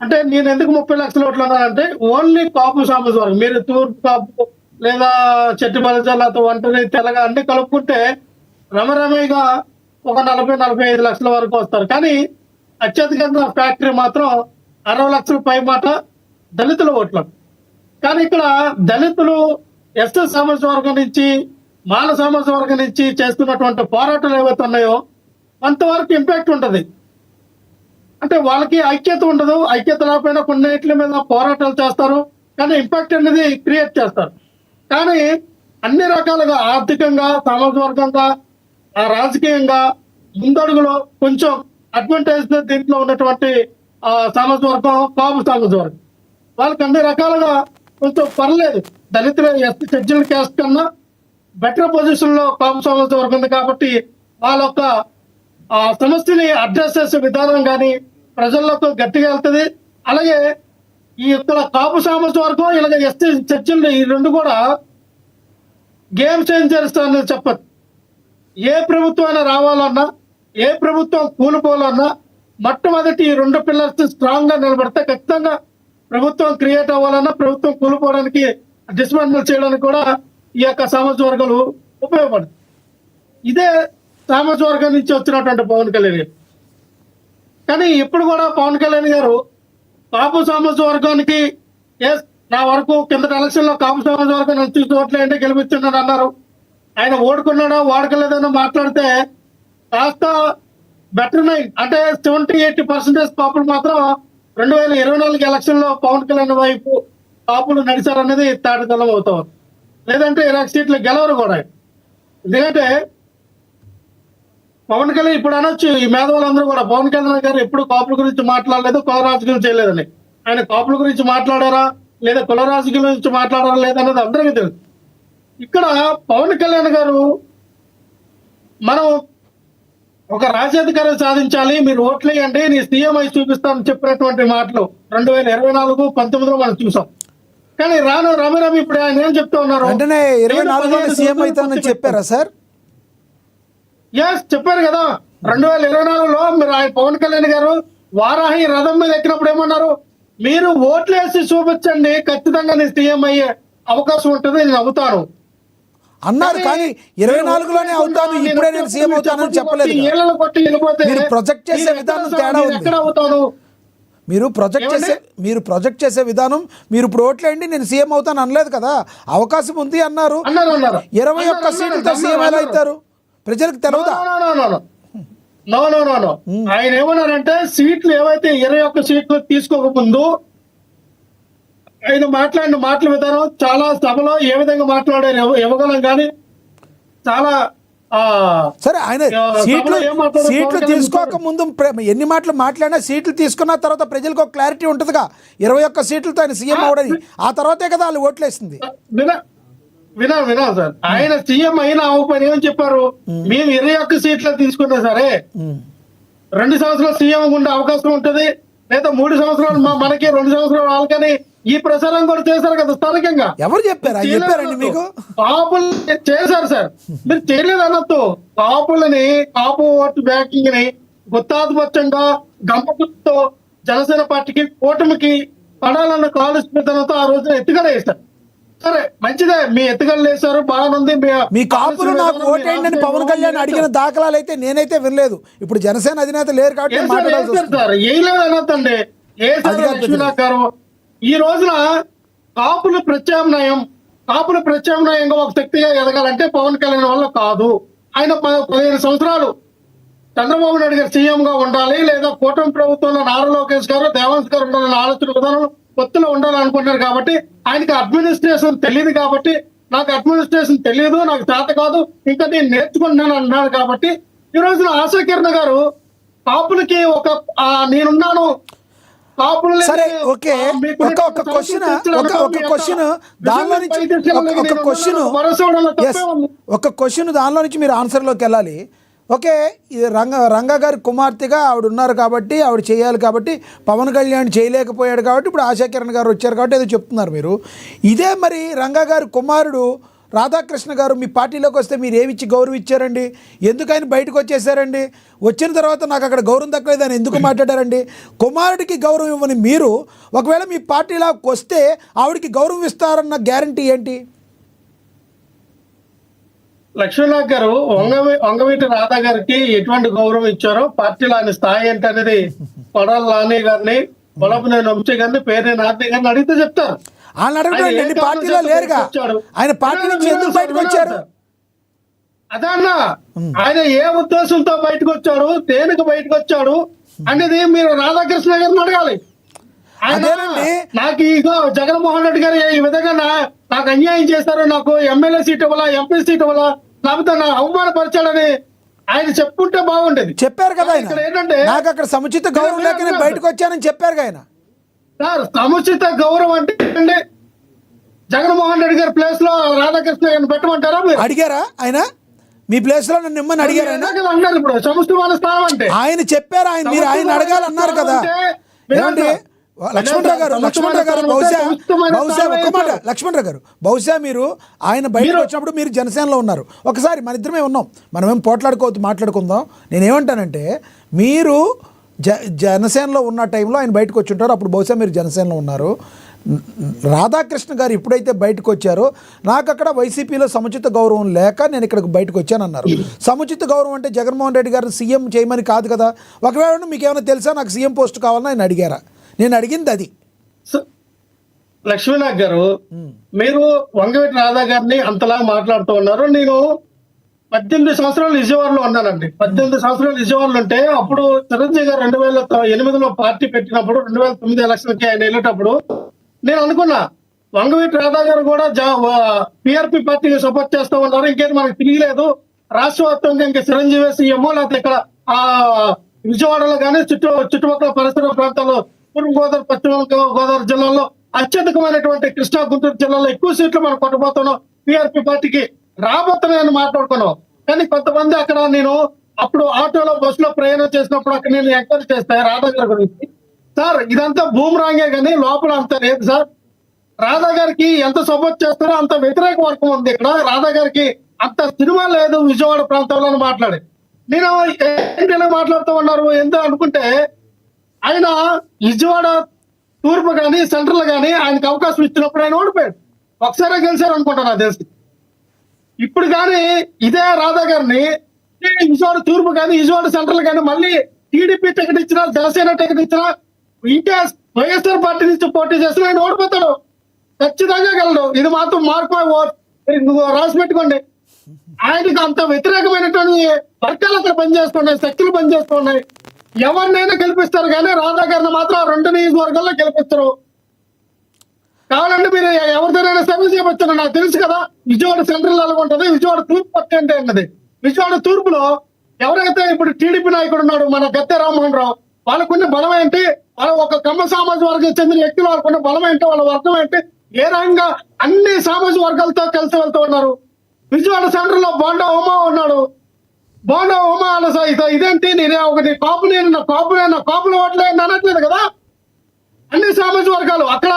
అంటే నేను ఎందుకు 30 లక్షల ఓట్లు అన్నానంటే ఓన్లీ కాపు సామాజిక వర్గం, మీరు తూర్పు కాపు లేదా చెట్టు బలజాల ఒంటరి తెలగ అన్ని కలుపుకుంటే రమరమేగా ఒక 40-45 లక్షల వరకు వస్తారు. కానీ అత్యధికంగా ఫ్యాక్టరీ మాత్రం 60 లక్షల పై మాట దళితుల ఓట్లు. కానీ ఇక్కడ దళితులు ఎస్టీ సామాజిక వర్గం నుంచి మాల సామాజిక వర్గం నుంచి చేస్తున్నటువంటి పోరాటాలు ఏవైతే ఉన్నాయో కొంతవరకు ఇంపాక్ట్ ఉంటుంది. అంటే వాళ్ళకి ఐక్యత ఉండదు. ఐక్యత లేకపోయినా కొన్నిట్ల మీద పోరాటాలు చేస్తారు, కానీ ఇంపాక్ట్ అనేది క్రియేట్ చేస్తారు. కానీ అన్ని రకాలుగా ఆర్థికంగా, సామాజిక వర్గంగా, రాజకీయంగా ముందడుగులో కొంచెం అడ్వాంటేజ్ దీంట్లో ఉన్నటువంటి సామాజిక వర్గం కాపు సామాజిక వర్గం. వాళ్ళకి అన్ని రకాలుగా కొంచెం పర్లేదు. దళితుల ఎస్టీ షెడ్యూల్డ్ క్యాస్ట్ కన్నా బెటర్ పొజిషన్ లో కాపు సామాజిక వర్గం ఉంది. కాబట్టి వాళ్ళ యొక్క సమస్యని అడ్రస్ చేసే విధానం కానీ ప్రజల్లోకి గట్టిగా వెళ్తుంది. అలాగే ఈ యొక్క కాపు సామాజిక వర్గం ఇలాగ ఎస్టీ చర్చలు ఈ 2 కూడా గేమ్ చేంజర్స్ అనేది చెప్పచ్చు. ఏ ప్రభుత్వం అయినా రావాలన్నా, ఏ ప్రభుత్వం కూలిపోవాలన్నా మొట్టమొదటి ఈ 2 పిల్లర్స్ స్ట్రాంగ్ గా నిలబడితే ఖచ్చితంగా ప్రభుత్వం క్రియేట్ అవ్వాలన్నా, ప్రభుత్వం కూలిపోవడానికి డిస్మాంటిల్ చేయడానికి కూడా ఈ యొక్క సామాజిక వర్గాలు ఉపయోగపడుతుంది. ఇదే సామాజిక వర్గం నుంచి వచ్చినటువంటి పవన్ కళ్యాణ్ గారు. కానీ ఇప్పుడు కూడా పవన్ కళ్యాణ్ గారు కాపు సామాజిక వర్గానికి నా వరకు కింద ఎలక్షన్ లో కాపు సామాజిక వర్గం నన్ను చూసి ఓట్లేంటే గెలిపించున్నాడు అన్నారు. ఆయన ఓడుకున్నాడో వాడుకోలేదనో మాట్లాడితే కాస్త బెటర్ 9 అంటే 70-80% కాపులు మాత్రం 2024 ఎలక్షన్ లో పవన్ కళ్యాణ్ వైపు కాపులు నడిచారనేది తాటితలం అవుతారు. లేదంటే 20 సీట్లు గెలవరు కూడా. ఎందుకంటే పవన్ కళ్యాణ్ ఇప్పుడు అనొచ్చు, ఈ మేధావులందరూ కూడా పవన్ కళ్యాణ్ గారు ఎప్పుడు కాపుల గురించి మాట్లాడలేదు, కుల రాజకీయం చేయలేదని. ఆయన కాపుల గురించి మాట్లాడారా లేదా కుల రాజకీయం గురించి మాట్లాడారా లేదన్నది అందరికీ తెలుసు. ఇక్కడ పవన్ కళ్యాణ్ గారు మనం ఒక రాజ్యాధికారం సాధించాలి, మీరు ఓట్లేయండి, నీ సీఎం అయి చూపిస్తానని చెప్పినటువంటి మాటలు 2024-19లో మనం చూసాం. కానీ రాను రమరమి ఇప్పుడు ఆయన ఏం చెప్తా ఉన్నారు, 2024 సీఎం అవుతానని చెప్పారా సార్? ఎస్ చెప్పారు కదా. 2024లో మీరు ఆయన పవన్ కళ్యాణ్ గారు వారాహి రథం మీద ఎక్కినప్పుడు ఏమన్నారు, మీరు ఓట్లేసి చూపించండి, ఖచ్చితంగా నేను సీఎం అయ్యే అవకాశం ఉంటుంది, నేను అవుతాను అన్నారు. కానీ 24లోనే అవుతాను, ఇప్పుడే నేను సీఎం అవుతానని చెప్పలేదు. ఏళ్ళ కొట్టి వెళ్ళిపోతే మీరు ప్రొజెక్ట్ చేసే విధానం తేడా ఉంది. ఎక్కడ అవుతాను మీరు ప్రొజెక్ట్ చేసే విధానం, మీరు ఇప్పుడు ఓట్లేండి నేను సీఎం అవుతాను అనలేదు కదా, అవకాశం ఉంది అన్నారు. అన్నారు 21 సీట్లతో సీఎం ఎలా అవుతారు? ప్రజలకు తెలియదా? నో ఆయన ఏమన్నారంటే సీట్లు ఏవైతే 21 సీట్లు తీసుకోకముందు ఆయన మాట్లాడిన మాటల విధానం చాలా సభలో ఏ విధంగా మాట్లాడారు ఇవ్వగలం కానీ చాలా సరే ఆయన సీట్లు తీసుకోక ముందు ఎన్ని మాటలు మాట్లాడినా సీట్లు తీసుకున్న తర్వాత ప్రజలకు ఒక క్లారిటీ ఉంటుందిగా, 21 సీట్లతో ఆయన సీఎం అవడని. ఆ తర్వాతే కదా వాళ్ళు ఓట్లేసింది. వినా సార్, ఆయన సీఎం అయినా అవ్వకపోయినా ఏమని చెప్పారు, మేము 21 సీట్లు తీసుకున్నా సరే 2 సంవత్సరాలు సీఎం ఉండే అవకాశం ఉంటది, లేదా 3 సంవత్సరాలు మనకి 2 సంవత్సరాలు వాళ్ళకని ఈ ప్రచారం కూడా చేశారు కదా స్థానికంగా. ఎవరు చెప్పారండి మీకు? కాపులు చేశారు సార్, మీరు చేయలేదు అనొద్దు. కాపు ఓటు బ్యాంకింగ్ ని గుత్తాధిపత్యంగా గంపతో జనసేన పార్టీకి కూటమికి పడాలన్న కాలుష్యతనంతో ఆ రోజున ఎత్తుగడ వేశారు. సరే మంచిదే, మీ ఎత్తుగడలు వేశారు, బాగుంది. మీ కాపులు నాకు ఓటేయండి అని పవన్ కళ్యాణ్ అడిగిన దాఖలాలు అయితే నేనైతే వినలేదు. ఇప్పుడు జనసేన అధినేత లేరు కాబట్టి సార్ వేయలేదు అనొద్దండి. ఏ సార్ లక్ష్మీనాథ్ గారు ఈ రోజున కాపుల ప్రత్యామ్నాయంగా ఒక శక్తిగా ఎదగాలంటే పవన్ కళ్యాణ్ వల్ల కాదు. ఆయన 15 సంవత్సరాలు చంద్రబాబు నాయుడు గారు సీఎం గా ఉండాలి, లేదా కూటమి ప్రభుత్వంలో నారా లోకేష్ గారు, దేవాంశ్ గారు ఉండాలన్న ఆలోచన విధానం పొత్తులో ఉండాలనుకుంటున్నారు. కాబట్టి ఆయనకి అడ్మినిస్ట్రేషన్ తెలియదు, కాబట్టి నాకు అడ్మినిస్ట్రేషన్ తెలియదు, నాకు చేత కాదు, ఇంకా నేను నేర్చుకుంటున్నాను అన్నాడు. కాబట్టి ఈ రోజున ఆశాకిరణ్ గారు కాపులకి నేనున్నాను, సరే ఓకే, ఒక క్వశ్చన్ దానిలో నుంచి మీరు ఆన్సర్లోకి వెళ్ళాలి. ఓకే, ఇది రంగా గారి కుమార్తెగా ఆవిడ ఉన్నారు కాబట్టి ఆవిడ చేయాలి, కాబట్టి పవన్ కళ్యాణ్ చేయలేకపోయాడు కాబట్టి ఇప్పుడు ఆశాకిరణ్ గారు వచ్చారు కాబట్టి ఏదో చెప్తున్నారు మీరు. ఇదే మరి రంగా గారి కుమారుడు రాధాకృష్ణ గారు మీ పార్టీలోకి వస్తే మీరు ఏమిచ్చి గౌరవం ఇచ్చారండి? ఎందుకు ఆయన బయటకు వచ్చేసారండి? వచ్చిన తర్వాత నాకు అక్కడ గౌరవం దక్కలేదు అని ఎందుకు మాట్లాడారండి? కుమారుడికి గౌరవం ఇవ్వని మీరు ఒకవేళ మీ పార్టీలోకి వస్తే ఆవిడకి గౌరవం ఇస్తారన్న గ్యారంటీ ఏంటి? లక్ష్మీనాథ్ గారు వంగవీటి రాధా గారికి ఎటువంటి గౌరవం ఇచ్చారో పార్టీలో ఆయన స్థాయి ఏంటి అనేది కొడాల నాని గారిని, కొలపనేని వంశీ గారిని, పేర్నేని నాని గారిని అడిగితే చెప్తారు. ఆయన అడగడం పార్టీలో లేరుగా, ఆయన పార్టీ నుంచి ఎందుకు బయటకు వచ్చారు? అదే అన్న, ఆయన ఏ ఉద్దేశంతో బయటకు వచ్చాడు, దేనికి బయటకు వచ్చాడు అనేది మీరు రాధాకృష్ణ గారిని అడగాలి. నాకు ఇగో జగన్మోహన్ రెడ్డి గారు ఈ విధంగా నాకు అన్యాయం చేశారు, నాకు ఎమ్మెల్యే సీట్ ఇవ్వాలా, ఎంపీ సీట్ ఇవ్వాలా, లేకపోతే నా అవమానపరిచాడని ఆయన చెప్పుకుంటే బాగుండేది. చెప్పారు కదా ఆయన, ఏంటంటే నాకు అక్కడ సముచిత గౌరవం లేక నేను బయటకు వచ్చానని చెప్పారు ఆయన. సార్ సముచిత గౌరవం అంటే జగన్మోహన్ రెడ్డి గారి ప్లేస్ లో రాధాకృష్ణ గారిని పెట్టమంటారా? అడిగారా ఆయన మీ ప్లేస్ లో నన్ను ఇమ్మని అడిగారు? అన్నారు ఇప్పుడు సముచితమైన స్థానం అంటే ఆయన చెప్పారు, మీరు ఆయన అడగాలన్నారు కదా. లక్ష్మణరావు గారు బహుశా మీరు ఆయన బయటకు వచ్చినప్పుడు మీరు జనసేనలో ఉన్నారు. ఒకసారి మన ఇద్దరమే ఉన్నాం, మనమేం మాట్లాడుకుందాం. నేనేమంటానంటే మీరు జనసేనలో ఉన్న టైంలో ఆయన బయటకు వచ్చి ఉంటారు, అప్పుడు బహుశా మీరు జనసేనలో ఉన్నారు. రాధాకృష్ణ గారు ఎప్పుడైతే బయటకు వచ్చారో నాకు అక్కడ వైసీపీలో సముచిత గౌరవం లేక నేను ఇక్కడికి బయటకు వచ్చానన్నారు. సముచిత గౌరవం అంటే జగన్మోహన్ రెడ్డి గారు సీఎం చేయమని కాదు కదా. ఒకవేళ మీకు ఏమైనా తెలుసా నాకు సీఎం పోస్ట్ కావాలని ఆయన అడిగారా? నేను అడిగింది అది. లక్ష్మీనాథ్ గారు, మీరు వంగవీటి రాధా గారిని అంతలా మాట్లాడుతూ ఉన్నారు. నేను 18 సంవత్సరాలు విజయవాడలో ఉన్నానండి. 18 సంవత్సరాలు విజయవాడలో ఉంటే అప్పుడు చిరంజీవి గారు 2008లో పార్టీ పెట్టినప్పుడు 2009 ఎలక్షన్ కి ఆయన వెళ్ళేటప్పుడు నేను అనుకున్నా వంగవీటి రాధా గారు కూడా పిఆర్పి పార్టీకి సపోర్ట్ చేస్తూ ఉన్నారు, ఇంకేది మనకు తిరిగిలేదు, రాష్ట్ర వ్యాప్తంగా ఇంకా చిరంజీవి సీఎంఓ లేకపోతే ఇక్కడ విజయవాడలో కానీ చుట్టుపక్కల పరిసర ప్రాంతాల్లో తూర్పు గోదావరి, పశ్చిమ గోదావరి జిల్లాల్లో అత్యధికమైనటువంటి కృష్ణా గుంటూరు జిల్లాలో ఎక్కువ సీట్లు మనం కొట్టబోతున్నాం, పిఆర్పి పార్టీకి రాబోతున్నాయని మాట్లాడుకున్నాం. కానీ కొంతమంది అక్కడ నేను అప్పుడు ఆటోలో బస్సులో ప్రయాణం చేసినప్పుడు అక్కడ నేను ఎంక్వైరీ చేస్తా రాధా గారి గురించి. సార్ ఇదంతా భూమిరాంగే కానీ లోపల అంత లేదు సార్. రాధా గారికి ఎంత సపోర్ట్ చేస్తారో అంత వ్యతిరేక వర్గం ఉంది ఇక్కడ. రాధా గారికి అంత సినిమా లేదు విజయవాడ ప్రాంతంలో మాట్లాడి. నేను ఏంటనే మాట్లాడుతూ ఉన్నారు ఎంతో అనుకుంటే ఆయన విజయవాడ తూర్పు కానీ సెంట్రల్ కానీ ఆయనకు అవకాశం ఇచ్చినప్పుడు ఆయన ఓడిపోయాడు. ఒకసారి గెలిచారు అనుకుంటాను నా దేశం. ఇప్పుడు కానీ ఇదే రాధా గారిని విజయవాడ తూర్పు కానీ విజయవాడ సెంట్రల్ కానీ మళ్ళీ టీడీపీ టికెట్ ఇచ్చినా, జనసేన టికెట్ ఇచ్చినా, ఇంకా వైఎస్ఆర్ పార్టీ నుంచి పోటీ చేసిన ఆయన ఓడిపోతాడు, ఖచ్చితంగా గెలడు. ఇది మాత్రం మార్పు రాసి పెట్టుకోండి. ఆయనకు అంత వ్యతిరేకమైనటువంటి వర్గాలు అక్కడ పనిచేస్తున్నాయి, శక్తులు పనిచేస్తున్నాయి. ఎవరినైనా గెలిపిస్తారు కానీ రాధా గారిని మాత్రం 2 నియోజకవర్గాల్లో గెలిపిస్తారు. కావాలంటే మీరు ఎవరిదైనా సర్వీస్ చేయవచ్చు. నాకు తెలుసు కదా, విజయవాడ సెంట్రల్ అలాగ ఉంటుంది, విజయవాడ తూర్పు పక్క అంటే అన్నది. విజయవాడ తూర్పులో ఎవరైతే ఇప్పుడు టీడీపీ నాయకుడు ఉన్నాడు మన గద్దె రామ్మోహన్ రావు, వాళ్ళకున్న బలం ఏంటి, వాళ్ళ ఒక కమ్మ సామాజిక వర్గం చెందిన వ్యక్తులు వాళ్ళకున్న బలం ఏంటి, వాళ్ళ వర్గం ఏంటి, ఏ రకంగా అన్ని సామాజిక వర్గాలతో కలిసి వెళ్తూ ఉన్నారు. విజయవాడ సెంటర్ లో బోండా ఉమా ఉన్నాడు. బోండా ఉమా ఇదేంటి, నేను ఒకటి కాపులు ఓట్లే అనట్లేదు కదా. అన్ని సామాజిక వర్గాలు అక్కడ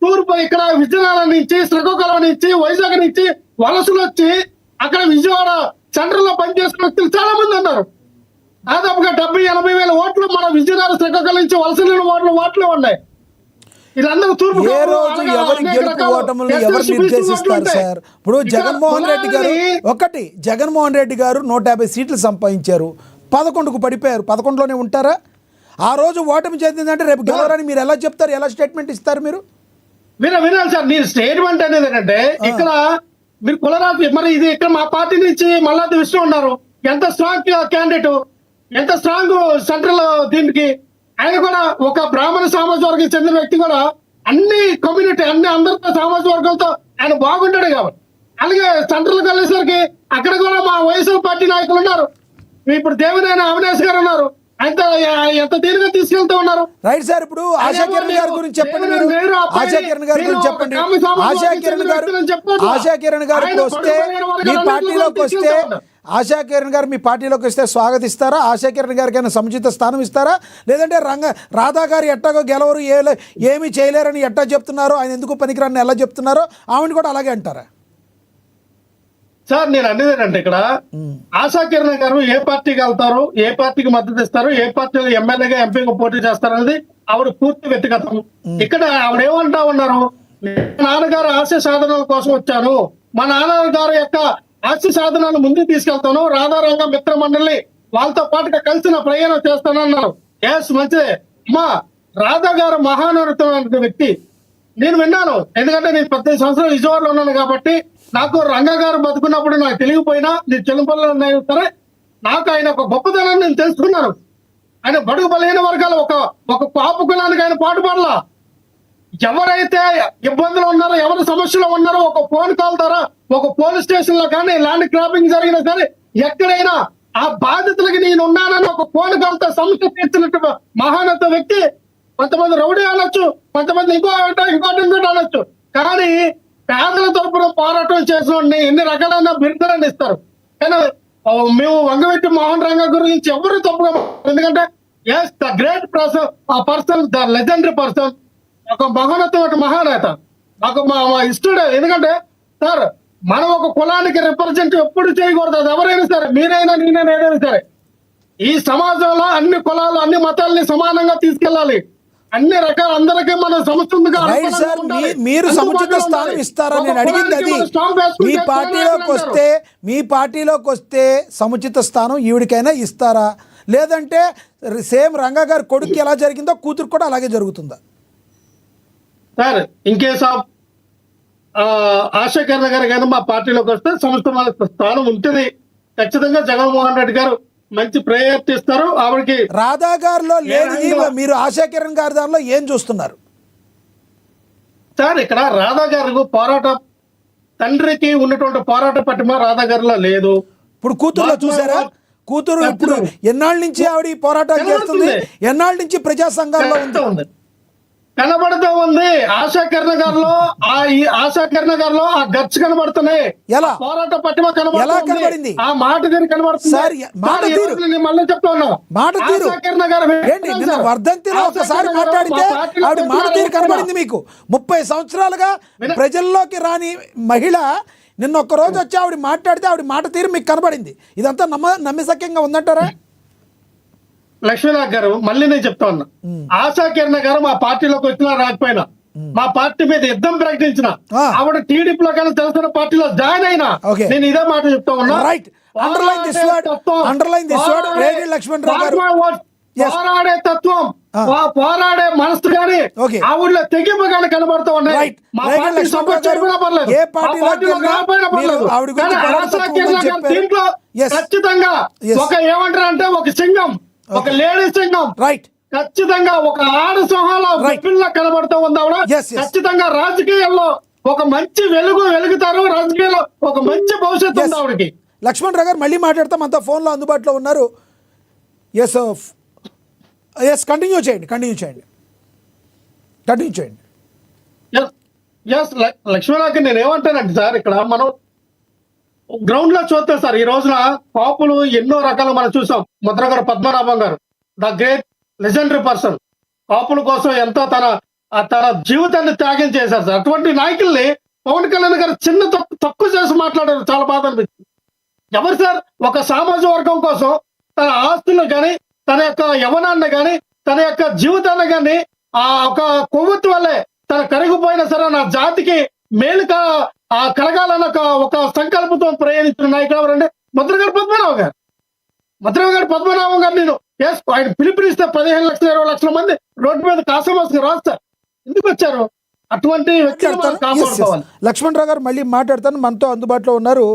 తూర్పు, ఇక్కడ విజయనగరం నుంచి, శ్రీకాకుళం నుంచి, వైజాగ్ నుంచి వలసలు వచ్చి అక్కడ విజయవాడ సెంటర్ లో పనిచేసిన వ్యక్తులు చాలా మంది ఉన్నారు. దాదాపుగా 70-80 వేల ఓట్లు మన విజయనగరం, శ్రీకాకుళం నుంచి వలసలు ఓట్లు ఉన్నాయి. వీళ్ళందరూ తూర్పు ఏ రోజు ఎవరి గెలుపు ఓటములను ఎవరు నిర్దేశిస్తారు సార్? ఇప్పుడు జగన్మోహన్ రెడ్డి గారు 150 సీట్లు సంపాదించారు, 11కు పడిపోయారు. 11లోనే ఉంటారా? ఆ రోజు ఓటమి చెందిందంటే రేపు గెలవరని మీరు ఎలా చెప్తారు? ఎలా స్టేట్మెంట్ ఇస్తారు మీరు? వినాలి సార్, నేను స్టేట్మెంట్ అనేది ఏంటంటే ఇక్కడ మీరు కులరాజు, మరి ఇది ఇక్కడ మా పార్టీ నుంచి మల్లాది విష్ణు ఉన్నారు, ఎంత స్ట్రాంగ్ క్యాండిడేట్, ఎంత స్ట్రాంగ్ సెంట్రల్ దీనికి. ఆయన కూడా ఒక బ్రాహ్మణ సామాజిక వర్గం చెందిన వ్యక్తి కూడా అన్ని కమ్యూనిటీ అందరితో సామాజిక వర్గాలతో ఆయన బాగుంటాడు కాబట్టి. అలాగే సెంట్రల్ వెళ్ళేసరికి అక్కడ కూడా మా వైఎస్ఆర్ పార్టీ నాయకులు ఉన్నారు. ఇప్పుడు దేవినేని అవినాష్ గారు ఉన్నారు, ఎంత దీనిగా తీసుకెళ్తూ ఉన్నారు. Right sir. ఇప్పుడు ఆశా కిరణ్ గారి గురించి చెప్పండి. మీరు ఆశా కిరణ్ గారి గురించి చెప్పండి. ఆశా కిరణ్ గారికి వస్తే మీ పార్టీలోకి వస్తే, ఆశా కిరణ్ గారు మీ పార్టీలోకి వస్తే స్వాగతిస్తారా? ఆశా కిరణ్ గారికి సముచిత స్థానం ఇస్తారా? లేదంటే రాధా గారు ఎట్టాగో గెలవరు, ఏమీ చేయలేరని ఎట్టా చెప్తున్నారో, ఆయన ఎందుకు పనికిరాని ఎలా చెప్తున్నారో ఆవిడ కూడా అలాగే అంటారా? సార్ నేను అనేది ఏంటంటే ఇక్కడ ఆశా కిరణ్ గారు ఏ పార్టీకి వెళ్తారు, ఏ పార్టీకి మద్దతు ఇస్తారు, ఏ పార్టీలో ఎమ్మెల్యేగా ఎంపీగా పోటీ చేస్తారు అనేది ఆవిడ పూర్తి వ్యక్తిగతం. ఇక్కడ ఆవిడ ఏమంటా ఉన్నారు, నాన్నగారు ఆశయ సాధనాల కోసం వచ్చాను, మా నాన్నగారు యొక్క ఆశయ సాధనాలు ముందుకు తీసుకెళ్తాను, రాధారంగ మిత్ర మండలి వాళ్ళతో పాటుగా కలిసి నా ప్రయాణం చేస్తానన్నారు. ఎస్, మంచిదే. మా రాధా గారు మహానరుతమైన వ్యక్తి నేను విన్నాను, ఎందుకంటే నేను 15 సంవత్సరాలు విజయవాడలో ఉన్నాను కాబట్టి. నాకు రంగా గారు బతుకున్నప్పుడు నాకు తెలియకపోయినా, నేను చెల్లంపల్లి సరే, నాకు ఆయన ఒక గొప్పతనాన్ని నేను తెలుసుకున్నాను. ఆయన బడుగు బలహీన వర్గాలు ఒక పాపు కులానికి ఆయన పాటుపడలా. ఎవరైతే ఇబ్బందులు ఉన్నారో, ఎవరి సమస్యలు ఉన్నారో, ఒక ఫోన్ కాల్ ద్వారా, ఒక పోలీస్ స్టేషన్ లో కానీ ల్యాండ్ క్రాపింగ్ జరిగినా సరే, ఎక్కడైనా ఆ బాధితులకి నేను ఉన్నానని ఒక ఫోన్ కాల్ తో సమస్య తీర్చినట్టు మహానత వ్యక్తి. కొంతమంది రౌడీ అనొచ్చు, కొంతమంది ఇంకోటి అనొచ్చు, కానీ పేదల తరపున పోరాటం చేసిన ఎన్ని రకాలైన బిరుదులను ఇస్తారు. కానీ మేము వంగవీటి మోహన్ రంగ గురించి ఎవరు తప్పుగా, ఎందుకంటే as the great person, the legendary person, ఒక మహానేత, మాకు మా ఇష్టడే. ఎందుకంటే సార్, మనం ఒక కులానికి రిప్రజెంట్ ఎప్పుడు చేయకూడదు. అది ఎవరైనా సరే, మీరైనా నేనైనా ఏదైనా సరే, ఈ సమాజంలో అన్ని కులాలు, అన్ని మతాలని సమానంగా తీసుకెళ్ళాలి. అన్ని రకాల అందరికీ మన సముచితంగా మీరు సముచిత స్థానం ఇస్తారా? నేను అడిగింది అది. మీ పార్టీలోకి వస్తే సముచిత స్థానం ఈవిడికైనా ఇస్తారా? లేదంటే సేమ్ రంగా గారి కొడుకు ఎలా జరిగిందో కూతురు కూడా అలాగే జరుగుతుందా? Sir, in case of ASHA Kiran గారు కానీ మా పార్టీలోకి వస్తే సముచిత స్థానం ఉంటుంది. ఖచ్చితంగా జగన్మోహన్ రెడ్డి గారు మంచి ప్రయారిటీ ఇస్తారు ఆవిడకి. రాధా గారిలో లేదు, మీరు ఆశా కిరణ్ గారి దానిలో ఏం చూస్తున్నారు సార్? ఇక్కడ రాధా గారు పోరాటం, తండ్రికి ఉన్నటువంటి పోరాట పట్టిమ రాధా గారిలో లేదు. ఇప్పుడు కూతురులో చూసారా? కూతురు ఇప్పుడు ఎన్నాళ్ళ నుంచి ఆవిడ పోరాటం చేస్తుంది, ఎన్నాళ్ళ నుంచి ప్రజా సంఘాల్లో ఉంది, కనబడుతూ ఉంది. ఆశా కిరణ్ గారిలో ఆ గట్స్ కనబడుతున్నాయి, పోరాట పట్టిమ కనబడుతుంది, ఆ మాట తీరు కనబడుతుంది. మళ్ళీ చెప్తా ఉన్నా, ఆశా కిరణ్ గారు వర్ధంతిలో ఒకసారి మాట్లాడితే ఆవిడ మాట తీరు కనబడింది మీకు. 30 సంవత్సరాలుగా ప్రజల్లోకి రాని మహిళ నిన్న ఒక్క రోజు వచ్చి ఆవిడ మాట్లాడితే ఆవిడ మాట తీరు మీకు కనబడింది. ఇదంతా నమ్మశక్యంగా ఉందంటారా? లక్ష్మీనాథ్ గారు, మళ్ళీ నేను చెప్తా ఉన్నా, ఆశా కిరణ్ గారు మా పార్టీలోకి వచ్చినా రాకపోయినా, మా పార్టీ మీద యుద్ధం ప్రకటించిన, ఆవిడ టీడీపీలో కానీ తెలుగుదేశం పార్టీలో జాయిన్ అయినా, నేను ఇదే మాట చెప్తా ఉన్నా. పోరాడే తత్వం పోరాడే మనసు కానీ Okay. ఆ ఊళ్ళో తెగింపు కానీ కనబడుతూ ఉన్నాయి. Right. మా రేగండ్ల పార్టీకి లక్ష్మణ్ సపోర్ట్ గారు చేయకపోయినా పర్లేదు, ఏ మా పార్టీలోకి పార్టీలో వెళ్ళినా కాకపోయినా పర్లేదు. మీరు ఆవిడ గురించి కానీ పోరాట ఆశా తత్వం కిరణ్ ఉందని గారు చెప్పారు. దీంట్లో Yes. ఖచ్చితంగా Yes. ఒక ఏమంటారు అంటే ఒక సింగం, ఒక లేడీ సింగం, రైట్. ఖచ్చితంగా ఒక ఆడు సింహాల Right. పిల్ల కనబడుతూ ఉంది ఆవిడ. Yes, yes. ఖచ్చితంగా రాజకీయాల్లో ఒక మంచి వెలుగుతారు, రాజకీయాల్లో ఒక మంచి భవిష్యత్తు ఉంది ఆవిడకి. లక్ష్మణ్ రావు గారు మళ్ళీ మాట్లాడతాం, అంతా ఫోన్లో అందుబాటులో ఉన్నారు. ఎస్ కంటిన్యూ చేయండి. ఎస్ లక్ష్మణాకి నేను ఏమంటానంటే సార్, ఇక్కడ మనం గ్రౌండ్ లో చూస్తే సార్ ఈ రోజున కాపులు ఎన్నో రకాలు మనం చూసాం. ముద్రగడ పద్మనాభం గారు ద గ్రేట్ లెజెండరీ పర్సన్, కాపుల కోసం ఎంతో తన జీవితాన్ని త్యాగం చేశారు సార్. అటువంటి నాయకుల్ని పవన్ కళ్యాణ్ గారు చిన్న తక్కువ చేసి మాట్లాడారు, చాలా బాధ అనిపించింది. ఎవరు సార్ ఒక సామాజిక వర్గం కోసం తన ఆస్తులు కానీ, తన యొక్క యవనాన్ని కానీ, తన యొక్క జీవితాన్ని కానీ ఆ ఒక కొవ్వొత్తి వల్లే తన కరిగిపోయినా సరే నా జాతికి మేలు కలగాలన్న ఒక సంకల్పంతో ప్రయాణించిన నాయకుడు ఎవరండి? ముద్రగడ పద్మనాభం గారు నేను ఆయన పిలుపునిస్తే 15 లక్షల 20 లక్షల మంది రోడ్డు మీద కాసమాసుకు రాదు సార్. ఎందుకు వచ్చారు? అటువంటి వ్యక్తిని మనం కాపాడుకోవాలి. లక్ష్మణ్ రావు గారు మళ్ళీ మాట్లాడతాను. మనతో అందుబాటులో ఉన్నారు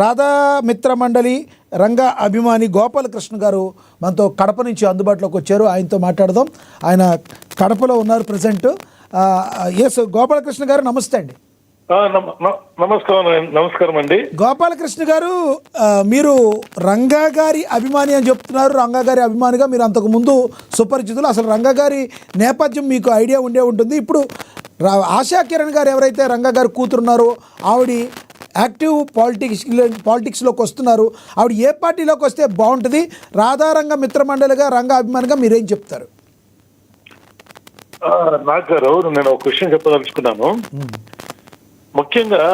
రాధా మిత్ర మండలి రంగా అభిమాని గోపాలకృష్ణ గారు, మనతో కడప నుంచి అందుబాటులోకి వచ్చారు. ఆయనతో మాట్లాడదాం. ఆయన కడపలో ఉన్నారు ప్రజెంట్. ఎస్ గోపాలకృష్ణ గారు, నమస్తే అండి. నమస్కారం అండి. గోపాలకృష్ణ గారు, మీరు రంగా గారి అభిమాని అని చెప్తున్నారు. రంగా గారి అభిమానిగా మీరు అంతకు ముందు సుపరిచితులు. అసలు రంగా గారి నేపథ్యం మీకు ఐడియా ఉండే ఉంటుంది. ఇప్పుడు ఆశా కిరణ్ గారు ఎవరైతే రంగా గారు కూతురున్నారో ఆవిడ యాక్టివ్ పాలిటిక్స్లోకి వస్తున్నారు. ఆవిడ ఏ పార్టీలోకి వస్తే బాగుంటుంది? రాధారంగ మిత్రమండలిగా, రంగా అభిమానిగా మీరేం చెప్తారు? నాగ్ గారు, నేను ఒక విషయం చెప్పదలుచుకున్నాను. ముఖ్యంగా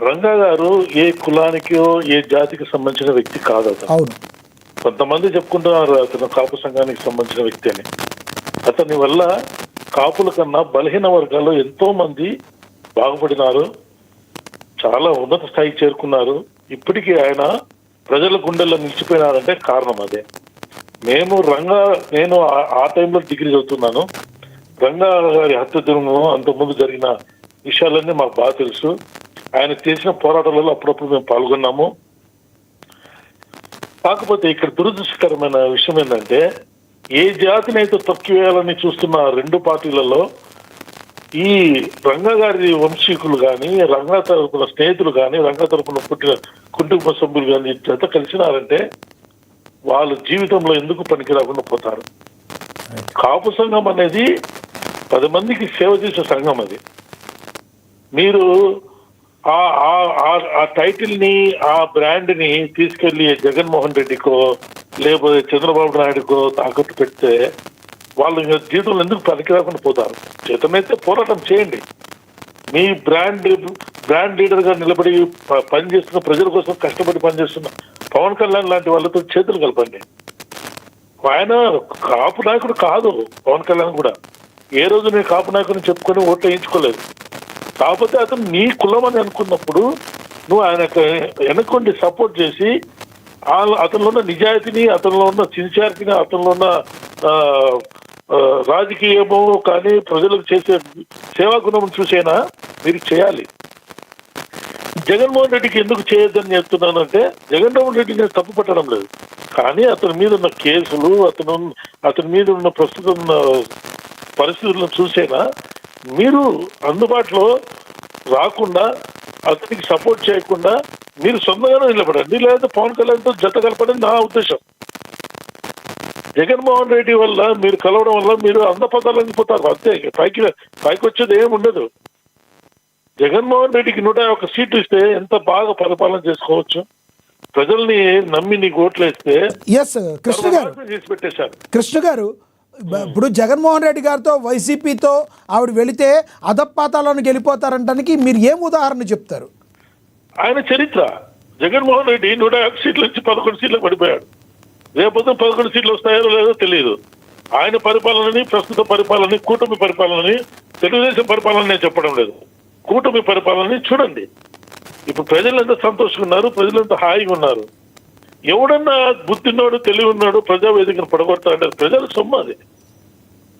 రంగా గారు ఏ కులానికో ఏ జాతికి సంబంధించిన వ్యక్తి కాదు. అవును, కొంతమంది చెప్పుకుంటున్నారు అతను కాపు సంఘానికి సంబంధించిన వ్యక్తి అని. అతని వల్ల కాపుల కన్నా బలహీన వర్గాల్లో ఎంతో మంది బాగుపడినారు, చాలా ఉన్నత స్థాయికి చేరుకున్నారు. ఇప్పటికీ ఆయన ప్రజల గుండెల్లో నిలిచిపోయినారంటే కారణం అదే. నేను ఆ టైంలో డిగ్రీ చదువుతున్నాను. రంగా గారి హత్య దినము అంతకుముందు జరిగిన విషయాలన్నీ మాకు బాగా తెలుసు. ఆయన చేసిన పోరాటాలలో అప్పుడప్పుడు మేము పాల్గొన్నాము. కాకపోతే ఇక్కడ దురదృష్టకరమైన విషయం ఏంటంటే, ఏ జాతిని అయితే తొక్కివేయాలని చూస్తున్న రెండు పార్టీలలో ఈ రంగా గారి వంశీకులు కానీ, రంగా తరపున స్నేహితులు కానీ, రంగా తరపున పుట్టిన కుటుంబ సభ్యులు కానీ జత కలిసినారంటే వాళ్ళ జీవితంలో ఎందుకు పనికి రాకుండా పోతారు. కాపు సంఘం అనేది 10 మందికి సేవ చేసే సంఘం. అది మీరు ఆ టైటిల్ ని, ఆ బ్రాండ్ ని తీసుకెళ్లి జగన్మోహన్ రెడ్డికో లేకపోతే చంద్రబాబు నాయుడుకో తాకట్టు పెడితే వాళ్ళు జీవితంలో ఎందుకు పనికి రాకుండా పోతారు. చేతనైతే పోరాటం చేయండి. మీ బ్రాండ్ లీడర్ గా నిలబడి పనిచేస్తున్న, ప్రజల కోసం కష్టపడి పనిచేస్తున్న పవన్ కళ్యాణ్ లాంటి వాళ్ళతో చేతులు కలపండి. ఆయన కాపు నాయకుడు కాదు. పవన్ కళ్యాణ్ కూడా ఏ రోజు నేను కాపు నాయకుడిని చెప్పుకొని ఓట్లు వేయించుకోలేదు. కాకపోతే అతను నీ కులం అని అనుకున్నప్పుడు నువ్వు ఆయన వెనక్కుండి సపోర్ట్ చేసి అతనిలో ఉన్న నిజాయితీని, అతనిలో ఉన్న సిన్సియారిటీని, అతనిలో ఉన్న రాజకీయము కానీ ప్రజలకు చేసే సేవా గుణం చూసేనా మీరు చేయాలి. జగన్మోహన్ రెడ్డికి ఎందుకు చేయొద్దని చెప్తున్నానంటే, జగన్మోహన్ రెడ్డి నేను తప్పు పట్టడం లేదు, కానీ అతని మీద ఉన్న కేసులు, అతని మీద ఉన్న ప్రస్తుతం పరిస్థితులను చూసేనా మీరు అందుబాటులో రాకుండా, అతనికి సపోర్ట్ చేయకుండా మీరు సొంతంగానే నిలబడండి, లేదా పవన్ కళ్యాణ్తో జత కలపడం నా ఉద్దేశం. జగన్మోహన్ రెడ్డి వల్ల మీరు కలవడం వల్ల మీరు అందపదాలని పోతారు అంతే. పైకి వచ్చేది ఏమి ఉండదు. జగన్మోహన్ రెడ్డికి 101 సీట్లు ఇస్తే ఎంత బాగా పరిపాలన చేసుకోవచ్చు. ప్రజల్ని నమ్మి నీకు ఓట్లేస్తే చేసి పెట్టేశారు. కృష్ణ గారు, ఇప్పుడు జగన్మోహన్ రెడ్డి గారితో వైసీపీతో ఆవిడ వెళితే అధపాతాలను గెలిపోతారంటానికి మీరు ఏం ఉదాహరణ చెప్తారు? ఆయన చరిత్ర. జగన్మోహన్ రెడ్డి 101 సీట్ల నుంచి 11 సీట్లకు పడిపోయాడు. రేపొద్దు 11 సీట్లు వస్తాయో లేదో తెలియదు. ఆయన పరిపాలనని, ప్రస్తుత పరిపాలనని, కూటమి పరిపాలనని, తెలుగుదేశం పరిపాలన నేను చెప్పడం లేదు, కూటమి పరిపాలనని చూడండి. ఇప్పుడు ప్రజలు ఎంత సంతోషంగా ఉన్నారు, ప్రజలు ఎంత హాయిగా ఉన్నారు. ఎవడన్నా బుద్ధిన్నోడు, తెలివి ఉన్నాడు ప్రజావేదికను పడగొడతాడంటే ప్రజల సొమ్ము అది.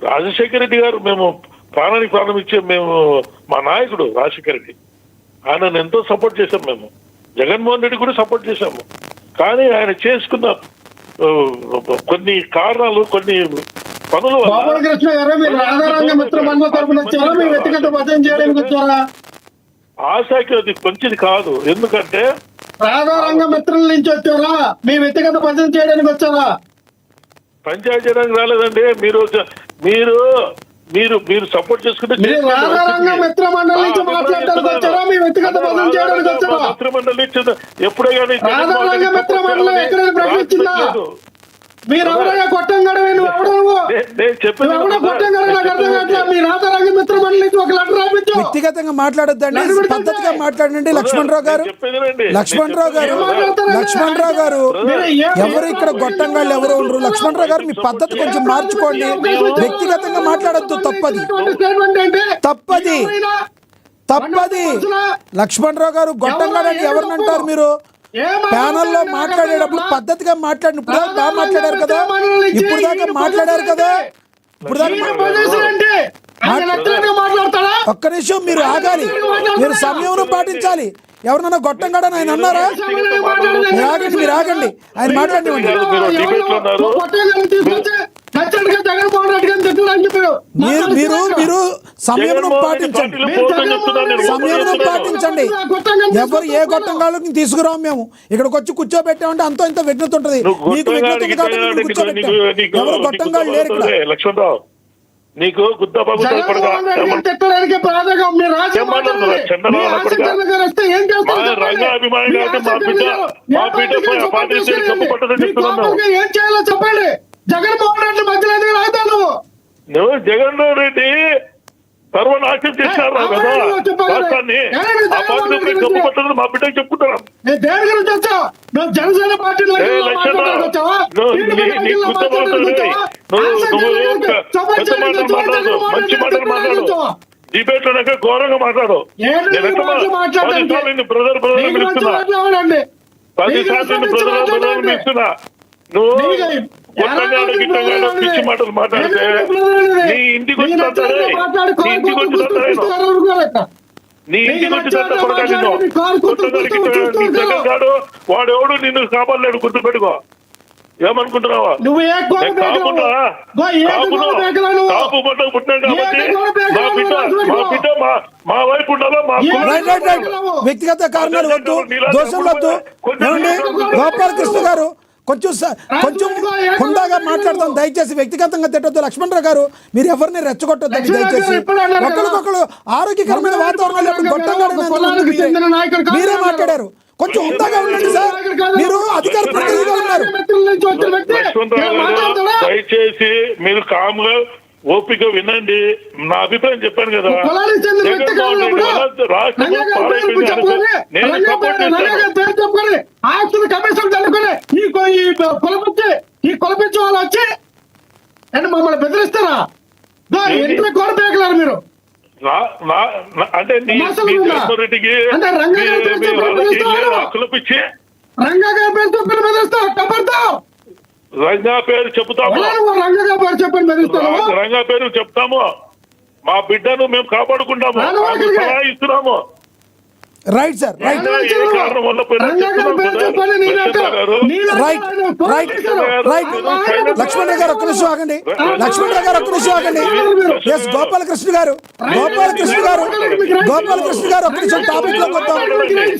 రాజశేఖర రెడ్డి గారు మేము ప్రాణానికి ప్రాణం ఇచ్చే మేము మా నాయకుడు రాజశేఖర రెడ్డి, ఆయనను ఎంతో సపోర్ట్ చేశాం మేము. జగన్మోహన్ రెడ్డి కూడా సపోర్ట్ చేశాము. కానీ ఆయన చేసుకున్న కొన్ని కారణాలు, కొన్ని పనులు గోపాలకృష్ణ గారు మీరు రాధారంగ మిత్ర మండలి తరపున వచ్చారా, మీ వ్యక్తిగత భజన చేయడానికి వచ్చారా? ఆశాకి అది మంచిది కాదు. ఎందుకంటే రాధారంగ మిత్రుల నుంచి వచ్చారా, మీ వ్యక్తిగత భజన చేయడానికి వచ్చారా? పంచాయతీ చేయడానికి రాలేదండి. మీరు మీరు మీరు మీరు సపోర్ట్ చేసుకుంటే మీరు రాధారంగ మిత్ర మండలి నుంచి మాట్లాడడానికి వచ్చారా, మీ వ్యక్తిగత భజన చేయడానికి వచ్చారా? మిత్ర మండలి ఎప్పుడే కానీ రాధారంగ మిత్ర మండలి ఎక్కడైనా ప్రశ్నించిందా? మీరు ఎవరైనా కొట్టంగాడు, నువ్వు ఎవడవు? ఎవడో కొట్టంగాడు నాకు అర్థం కావట్లేదు. మీ రాధారంగ మిత్ర మండలి నుంచి ఒక లెటర్ రాయించు. వ్యక్తిగతంగా మాట్లాడొద్దండి, పద్ధతిగా మాట్లాడండి. లక్ష్మణరావు గారు, లక్ష్మణరావు గారు, లక్ష్మణరావు గారు, ఎవరు ఇక్కడ గొట్టంగాళ్ళు ఎవరు ఉండరు. లక్ష్మణరావు గారు మీ పద్ధతి కొంచెం మార్చుకోండి. వ్యక్తిగతంగా మాట్లాడొద్దు, తప్పది తప్పది తప్పది. లక్ష్మణరావు గారు గొట్టంగాడని ఎవరిని అంటారు మీరు? ప్యానల్లో మాట్లాడేటప్పుడు పద్ధతిగా మాట్లాడి, ఇప్పుడు దాకా బాగా మాట్లాడారు కదా, ఇప్పుడు దాకా మాట్లాడారు కదా, ఇప్పుడు ఒక్క నిమిషం మీరు ఆగాలి, మీరు సమయం పాటించాలి. ఎవరన్నా గొట్టంగాడని ఆయన అన్నారా? మీరు ఆగండి, ఆయన మాట్లాడివ్వండి. మీరు సంయమనం పాటించండి, సంయమనం పాటించండి. ఎవరు ఏ గొట్టంగాళ్ళకి తీసుకురాము. మేము ఇక్కడికి వచ్చి కూర్చోబెట్టామంటే అంతో ఇంత విఘ్నత ఉంటుంది. మీకు విఘ్నత కాబట్టి కూర్చోబెట్టాం. ఎవరు గొట్టంగాళ్ళు లేరు ఇక్కడ. లక్ష్మణరావు నీకు గుద్దబాబు రంగా అభిమాని కాబట్టి మా బిడ్డ పార్టీ చెప్పబట్టదని చెప్తున్నాను. ఏం చేయాలో చెప్పండి. జగన్మోహన్ రెడ్డి మధ్యలో రాతాను. నువ్వు జగన్మోహన్ రెడ్డి సర్వనాశనం చేశారు కదా రాష్ట్రాన్ని. ఆ పార్టీ చెప్పబట్టదని మా బిడ్డకి చెప్పుకుంటున్నాం. దేని గురించి వచ్చావు? నువ్వు జనసేన పార్టీలో మంచి మాటలు మాట్లాడు. డిబేట్ లోనే ఘోరంగా మాట్లాడు. బ్రదర్ బ్రదర్ పిలుస్తున్నా, 10 సార్లు బ్రదర్ పిలుస్తున్నా. నువ్వు పిచ్చి మాటలు మాట్లాడితే నీ ఇంటికి వచ్చి నీ ఇంటికి వచ్చి జగన్ గారు వాడెవడు నిన్ను కాపాడలేడు, గుర్తుపెట్టుకో. ఏమనుకుంటున్నావా? కాపు పట్ల పుట్టినాం కాబట్టి మా బిడ్డ మా వైపు ఉండాలా. వ్యక్తిగత కారణాలు వద్దు, దోషం వద్దు. గోపాలకృష్ణ గారు కొంచెం హుందాగా మాట్లాడతాం, దయచేసి వ్యక్తిగతంగా తిట్టొద్దు. లక్ష్మణరావు గారు మీరు ఎవరిని రెచ్చగొట్టొద్దండి దయచేసి. ఒకరికొకరు ఆరోగ్యకరమైన వాతావరణంలో మీరే మాట్లాడారు. కొంచెం హుందాగా ఉండండి సార్, మీరు అధికార ప్రతినిధిగా ఉన్నారు. దయచేసి మీరు కామ్గా ఓపిక వినండి. నా అభిప్రాయం చెప్పాను కదా. ఈ కొలపించే వాళ్ళు వచ్చి మమ్మల్ని బెదిరిస్తారా? ఇంట్లో కోడ పేకలేరు మీరు. అంటే రెడ్డికి కులపించి రంగా గారి పేరుతో బెదిరిస్తావు. కబర్దాం. రంగా పేరు చెప్తాము, రంగా పేరు చెప్తాము. మా బిడ్డను మేము కాపాడుకుంటాము, ఇస్తున్నాము. రైట్ సార్, రైట్ లక్ష్మణరావు గారు ఒక్క నిమిషం ఆగండి. లక్ష్మణరావు గారు ఒక్క నిమిషం ఆగండి. ఎస్ గోపాలకృష్ణ గారు, గోపాలకృష్ణ గారు, గోపాలకృష్ణ గారు ఒక్క నిమిషం టాపిక్ లోకి వద్దాం.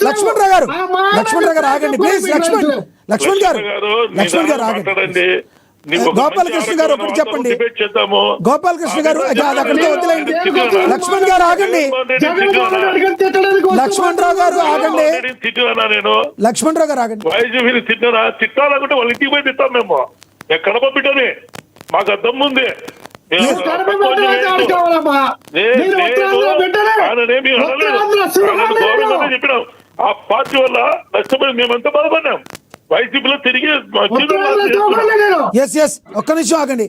లక్ష్మణరావు గారు, లక్ష్మణరావు గారు ఆగండి ప్లీజ్. లక్ష్మణ్ గారు ఆగండి. గోపాలకృష్ణ గారు ఒకటి చెప్పండి. గోపాలకృష్ణ గారు అక్కడితో వదిలేండి. లక్ష్మణ్ గారు ఆగండి. లక్ష్మణరావు గారు ఆగండి. లక్ష్మణరావు గారు ఆగండి. వైసీపీని తిట్టాలనుకుంటే వాళ్ళ ఇంటికి పోయి తిట్టాం మేము. ఎక్కడ బిడ్డని మాకు అర్థం ఉంది. చెప్పినాం ఆ పార్టీ వల్ల నష్టపోయి మేమంతా బాధపడినాం. వైసీపీలో తిరిగి ఒక్క నిమిషం ఆగండి.